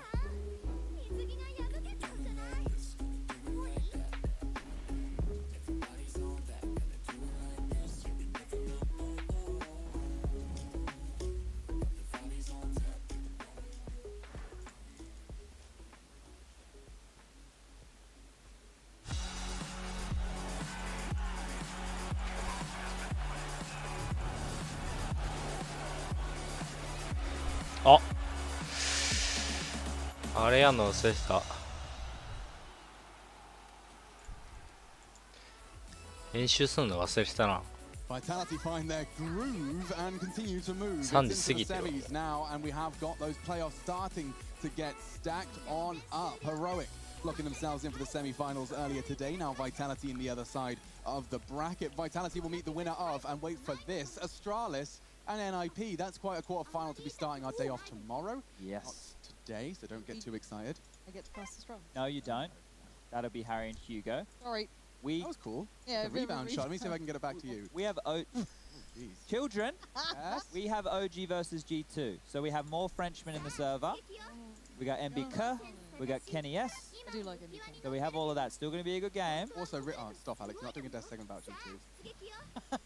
Everybody's on that, gonna do it like this. You can never know. The body's on tap.あれやんの忘れてた。練習するの忘れてたな。 Vitality find their groove and continue to move into 3 the 時過ぎてる。 semis now, and we have got those playoffs starting to get stacked on up. Heroic locking themselves in for the semi-finals earlier today. Now Vitality in the other side of the bracket. Vitality will meet the winner of, and wait for this, Astralis and NIP. That's quite a quarter-final to be starting our day off tomorrow. Yes. Not today, so don't get too excited. I get to pass the straw. No, you don't. That'll be Harry and Hugo. Sorry. That was cool. Yeah, The rebound shot. Let me see if I can get it back to you. We have Jeez. children. Yes. We have OG versus G2. So we have more Frenchmen in the server. We got MBK. We got Kenny S. I do like MBK. So we have all of that. Still going to be a good game. Also, stop, Alex. You're not doing a death segment about G2.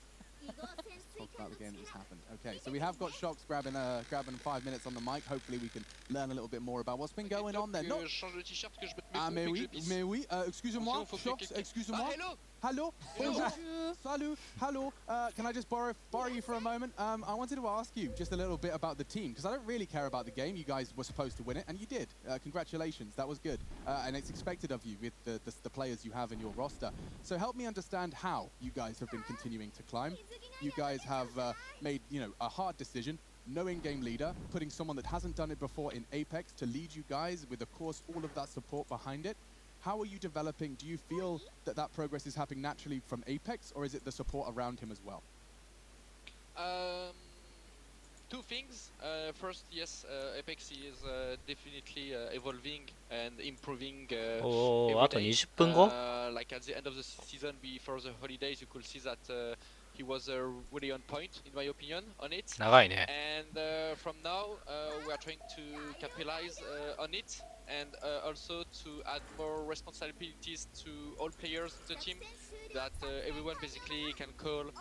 Talk about the game that just happened. Okay, so we have got Shocks grabbing 5 minutes on the mic. Hopefully we can learn a little bit more about what's been going on there. No. Ah, mais oui, excusez-moi, Shocks, excusez-moi. Hello. Bonjour. Salut. Hello. Can I just borrow you for a moment? I wanted to ask you just a little bit about the team, because I don't really care about the game. You guys were supposed to win it, and you did. Congratulations. That was good. And it's expected of you with the players you have in your roster. So help me understand how you guys have been continuing to climb. You guys have made, a hard decision. No in-game leader, putting someone that hasn't done it before in Apex to lead you guys with, of course, all of that support behind it. How are you developing? Do you feel that progress is happening naturally from Apex, or is it the support around him as well? Two things. First, yes, Apex is definitely evolving and improving. おー、 every あと day. 20分後 Like at the end of the season, before the holidays, you could see that he was really on point, in my opinion, on it. 長いね。 And from now, we are trying to capitalize on it, and also to add more responsibilities to all players in the team, that everyone basically can call,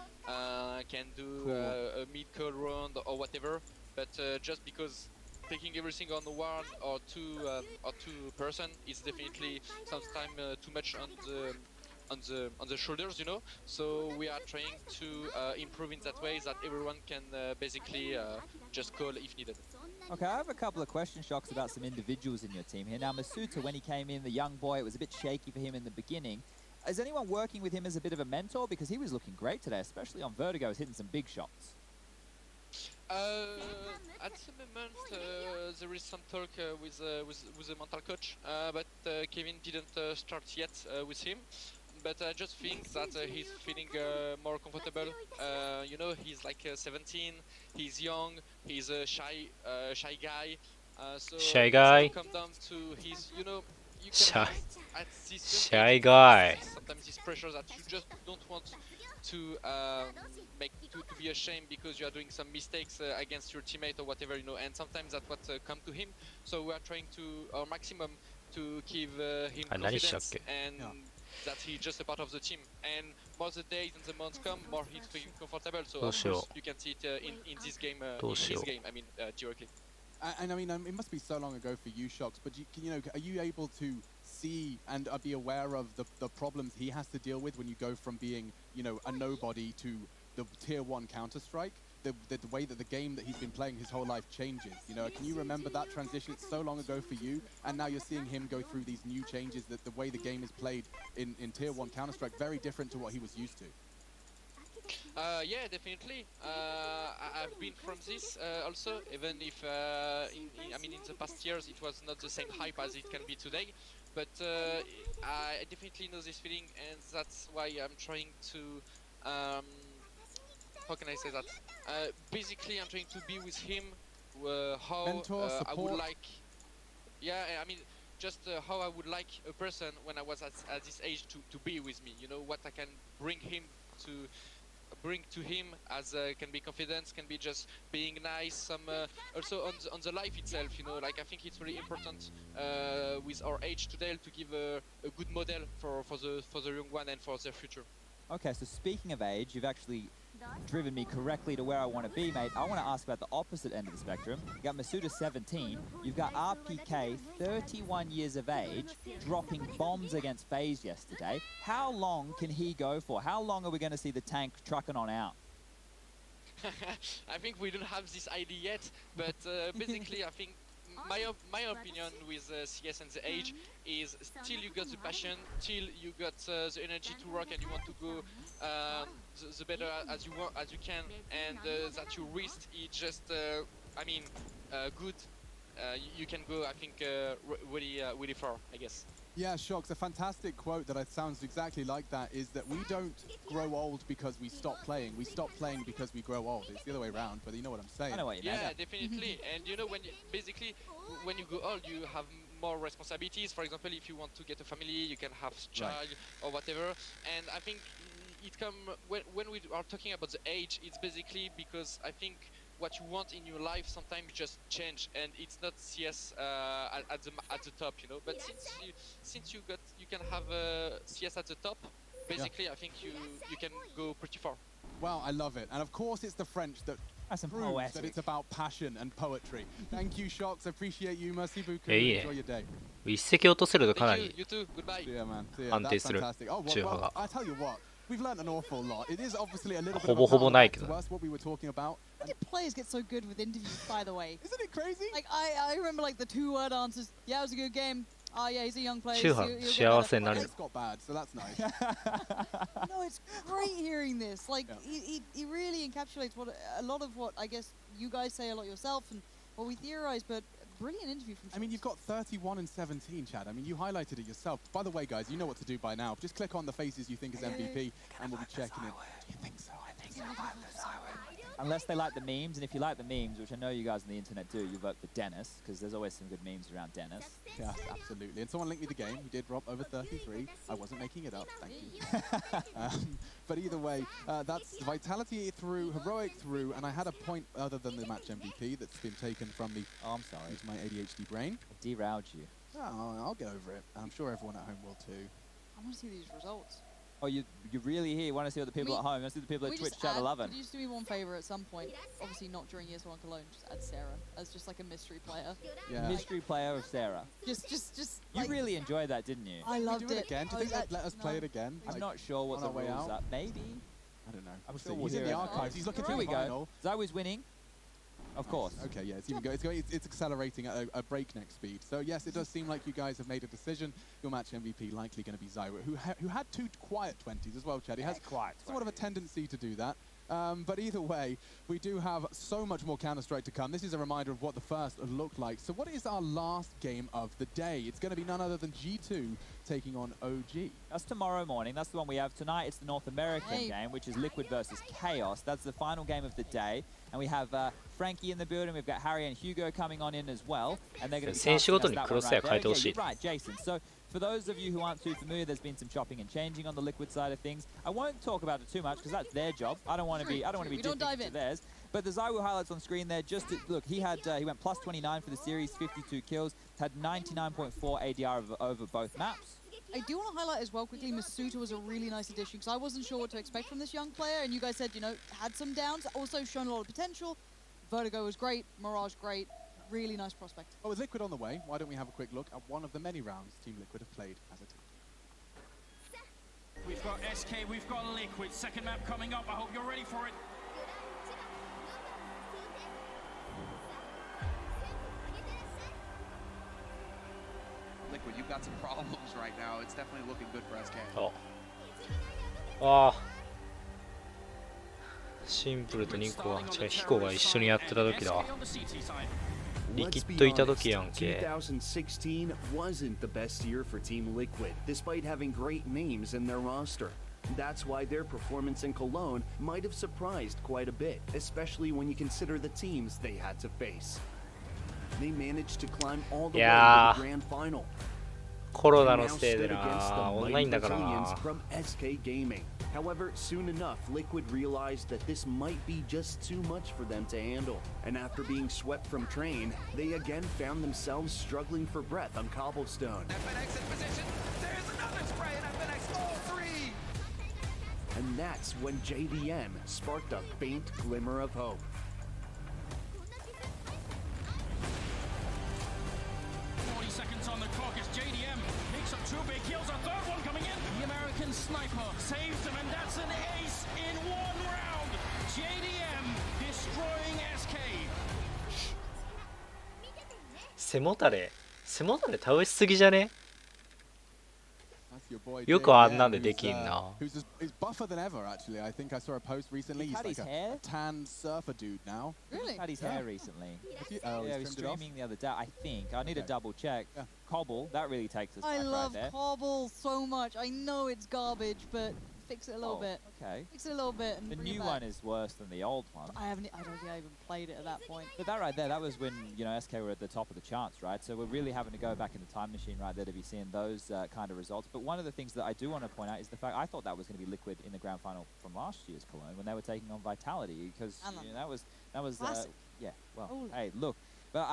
can do a mid-call round or whatever, but just because taking everything on one or two person is definitely sometimes too much on the shoulders, So we are trying to improve in that way, that everyone can basically just call if needed. Okay, I have a couple of question Shocks about some individuals in your team here. Now, Masuta, when he came in, the young boy, it was a bit shaky for him in the beginning. Is anyone working with him as a bit of a mentor? Because he was looking great today, especially on Vertigo, he was hitting some big shots. At the moment, there is some talk with the mental coach, but Kevin didn't start yet with him. But I just think that he's feeling more comfortable. He's like 17. He's young. He's a shy guy. So Shy guy. Come down to his, you can Shy. have at this Shy age, guy. Sometimes this pressure that you just don't want to be ashamed because you are doing some mistakes against your teammate or whatever, And sometimes that's what come to him. So we are trying to our maximum to give him confidence and that he's just a part of the team. And more the days and the months come, more he's feeling comfortable. So of course you can see it in this game. Directly. And I mean, it must be so long ago for you, Shocks, but are you able to see and be aware of the problems he has to deal with when you go from being, a nobody to the tier 1 Counter-Strike? The way that the game that he's been playing his whole life changes. Can you remember that transition? It's so long ago for you, and now you're seeing him go through these new changes, that the way the game is played in tier 1 Counter-Strike, very different to what he was used to. Yeah, definitely. I've been from this also, even if in the past years it was not the same hype as it can be today. But I definitely know this feeling, and that's why I'm trying to. How can I say that? Basically, I'm trying to be with him. How Mentor, I would like. Yeah, I mean, just how I would like a person when I was at this age to be with me. What I can bring to him as can be confidence, can be just being nice. Some also on the life itself. Like I think it's really important with our age today to give a good model for the young one and for their future. Okay, so speaking of age, you've actually driven me correctly to where I want to be, mate. I want to ask about the opposite end of the spectrum. You got Masuda 17, you've got RPK 31 years of age, dropping bombs against FaZe yesterday. How long can he go for? How long are we going to see the tank trucking on out? I think we don't have this idea yet, but basically I think my opinion with CS and the age is still you got the passion, till you got the energy to work and you want to go the better as you can, and that your wrist is just good. You can go, I think, really far, I guess. Yeah, Shocks, a fantastic quote that sounds exactly like that is that we don't grow old because we stop playing. We stop playing because we grow old. It's the other way around, but you know what I'm saying. I know what you mean. Yeah, definitely. And you know, when you, basically when you go old, you have more responsibilities. For example, if you want to get a family, you can have a child or whatever. And I think it come when we are talking about the age, it's basically because I think what you want in your life sometimes just change, and it's not CS at the top, you know. But since you can have CS at the top, basically I think you can go pretty far. Well, I love it, and of course it's the French that proves that it's about passion and poetry. Thank you, Shocks. I appreciate you. Merci beaucoup. Enjoy your day. 一石落とせるとかな Thank you. り You too. Goodbye. See ya, man. See ya. 安定 That's する fantastic. Oh, 中波 well, が I tell you what. We've learned an awful lot. It is obviously a little bit ほ of ぼ a ほぼないけ paradox ど to us, what we were talking about. How did players get so good with interviews, by the way? Isn't it crazy? Like, I remember, like, the two-word answers. Yeah, it was a good game. Oh, yeah, he's a young player. 中波 He'll get 幸せ better. になれる It's got bad, so that's nice. No, it's great hearing this. Like, Yeah. he really encapsulates what a lot of what I guess you guys say a lot yourself and what we theorize, but brilliant interview from I mean, Shocks. you've got 31 and 17, Chad. I mean, you highlighted it yourself. By the way, guys, you know what to do by now. Just click on the faces you think is MVP, and we'll be checking it. Do you think so? I think so. Unless they like the memes, and if you like the memes, which I know you guys on the internet do, you vote for Dennis, because there's always some good memes around Dennis. Yeah, absolutely. And someone linked me the game. He did drop over 33. I wasn't making it up. Thank you. But either way, that's Vitality through, Heroic through, and I had a point other than the match MVP that's been taken from me. Oh, I'm sorry. Into my ADHD brain. I derailed you. Oh, I'll get over it. I'm sure everyone at home will too. I want to see these results. Oh, you're really here. You want to see what the people at home, you want to see the people at We Twitch just chat add, 11. could you just do me one favor at some point? Obviously not during ESL One Cologne, just add Sarah as just like a mystery player. Yeah. Mystery player of Sarah. Just You like, really enjoyed that, didn't you? I Can we loved do it it. again? Do you I think was they'd let us no. play it again? I'm Like, not sure what on the our way rules out? are. Maybe. I don't know. I'm We'll sure see. we'll He's in hear the it. archives. He's looking Here through we the go. final. Zoe's winning. Of course. Okay, yeah, it's even going. It's accelerating at a breakneck speed. So yes, it does seem like you guys have made a decision. Your match MVP likely going to be Zyra, who had two quiet 20s as well, Chad. He has sort of a tendency to do that. But either way, we do have so much more Counter-Strike to come. This is a reminder of what the first looked like. So what is our last game of the day? It's going to be none other than G2 taking on OG. That's tomorrow morning. That's the one we have tonight. It's the North American game, which is Liquid versus Chaos. That's the final game of the day. And we have Frankie in the building. We've got Harry and Hugo coming on in as well. And they're going to be casting us that one right there. Yeah, you're right, Jason. So for those of you who aren't too familiar, there's been some chopping and changing on the Liquid side of things. I won't talk about it too much because that's their job. I don't want to be dipping into theirs. But the Zywu highlights on screen there. Just to, look, he went plus 29 for the series, 52 kills, had 99.4 ADR over both maps. I do want to highlight as well quickly, Masuta was a really nice addition because I wasn't sure what to expect from this young player, and you guys said, you know, had some downs, also shown a lot of potential. Vertigo was great, Mirage great, really nice prospect. Well, with Liquid on the way, why don't we have a quick look at one of the many rounds Team Liquid have played as a team. We've got SK, we've got Liquid, second map coming up, I hope you're ready for it. Liquid, you've got some problems right now. It's definitely looking good for SK. ああシンプルとニコは違うヒコが一緒にやってた時だわリキッドいた時やんけ 2016 wasn't the best year for Team Liquid, despite having great names in their roster. That's why their performance in Cologne might have surprised quite a bit, especially when you consider the teams they had to face. They managed to climb all the way to the grand final. コロナのせいでなオンラインだからな from SK Gaming. However, soon enough, Liquid realized that this might be just too much for them to handle. And after being swept from train, they again found themselves struggling for breath on cobblestone. FNX in position. There's another spray and FNX all three. And that's when JDM sparked a faint glimmer of hope. 40 seconds on the clock as JDM picks up 2 big kills, a third one coming in. The American sniper saves them, and that's an ace in 1 round. JDM destroying SK. 背もたれ倒しすぎじゃね That's your boy よくあんなん JDM, でできんな。 who's buffer than ever, actually. I think I saw a post recently. He He's cut like his a hair? tan surfer dude now. Really? Cut his hair recently. Oh, Yeah, he he's was trimmed it off? streaming the other day. I think. I need to Okay. double check. Yeah. Cobble, that really takes us I back love right there. Cobble so much. I know it's garbage, but fix it a little Oh, bit. Okay. Fix it a little bit and The bring it new back. one is worse than the old one. I don't think I even played it at that point. But that right there, that was when, you know, SK were at the top of the charts, right? So we're really having to go back in the time machine right there to be seeing those kind of results. But one of the things that I do want to point out is the fact I thought that was going to be Liquid in the grand final from last year's Cologne when they were taking on Vitality, because you know, that was Classic. yeah. Well, Oh. hey, look, but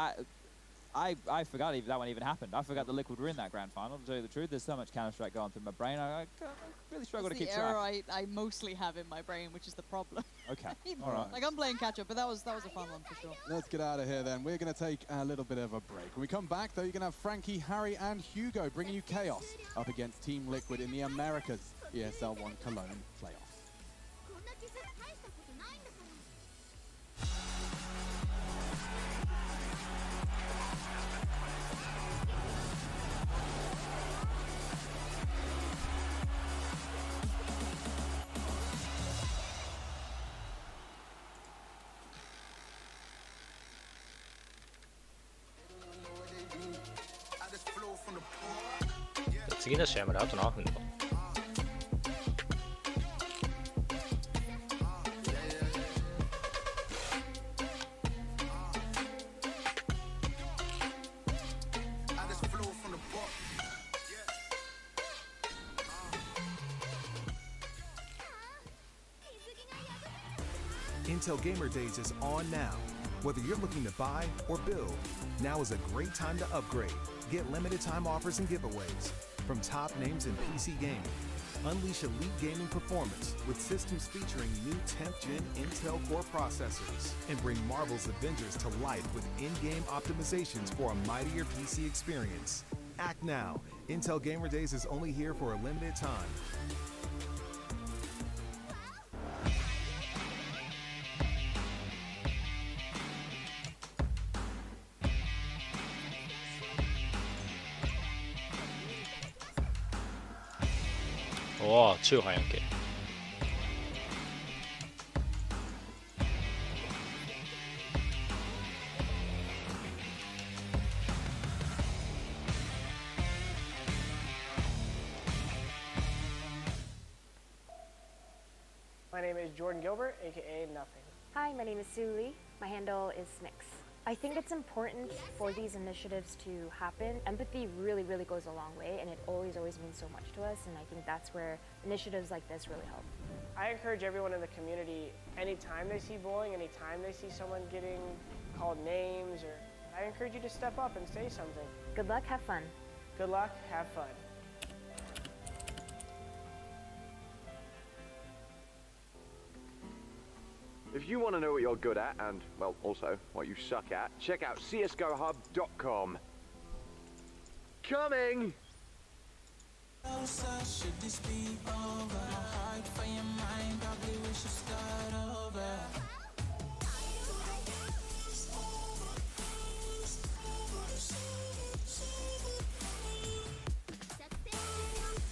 I forgot that one even happened. I forgot the Liquid were in that grand final. To tell you the truth, there's so much Counter-Strike going through my brain. I really struggle That's to the keep error track. I mostly have in my brain, which is the problem. Okay. All right. Like I'm playing catch up, but that was a fun one for sure. Let's get out of here then. We're going to take a little bit of a break. When we come back, though, you're going to have Frankie, Harry, and Hugo bringing you chaos up against Team Liquid in the Americas ESL One Cologne playoffs. こんな傷大したことないんだから。次の試合まであと何分だ。Intel Gamer Days is on now. Whether you're looking to buy or build, now is a great time to upgrade. Get limited time offers and giveaways from top names in PC gaming. Unleash elite gaming performance with systems featuring new 10th gen Intel Core processors, and bring Marvel's Avengers to life with in-game optimizations for a mightier PC experience. Act now. Intel Gamer Days is only here for a limited time. Oh, 中華やんけ。My name is Jordan Gilbert, aka Nothing. Hi, my name is Sue Lee. My handle is Snix. I think it's important for these initiatives to happen. Empathy really, really goes a long way, and it always means so much to us, and I think that's where initiatives like this really help. I encourage everyone in the community, anytime they see bullying, anytime they see someone getting called names, or I encourage you to step up and say something. Good luck, have fun. Good luck, have fun. If you want to know what you're good at and, well, also what you suck at, check out csgohub.com. Coming! Should this be over? Hard for your mind, probably we should start over.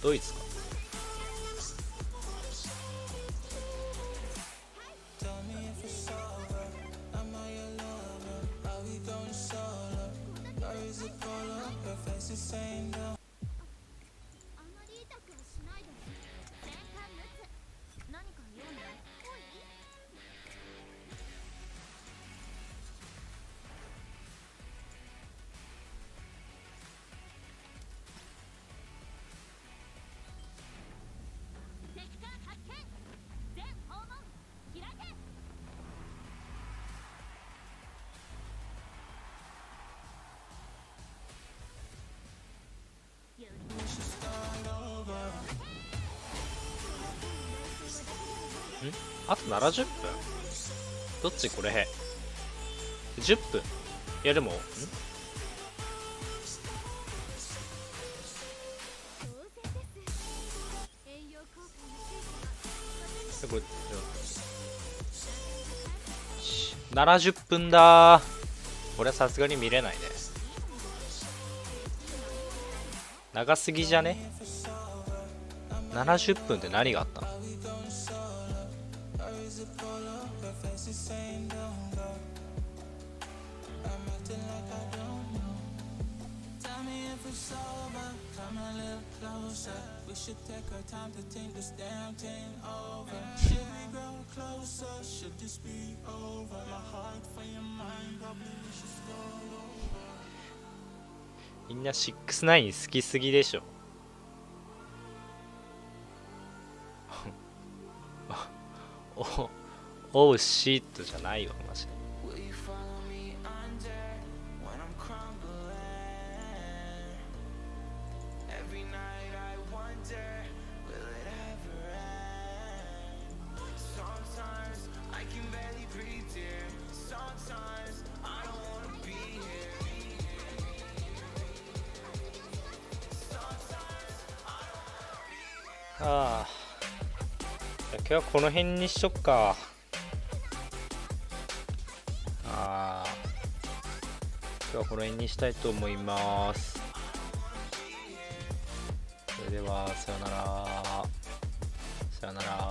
ドイツか。 Tell me if it's over. I'm not your lover. Are we going solo? Or is it polo? Your face is saying no. あんまり痛くはしないで。前半6つ。何か言うの？おい？ あと70分どっちこれ10分いやでもこれ70分だこれはさすがに見れないね長すぎじゃね70分って何があったの？みんな69好きすぎでしょ。おうシートじゃないわマジで。ああ、今日はこの辺にしとくか。今日はこの辺にしたいと思います。それではさよなら。さよなら。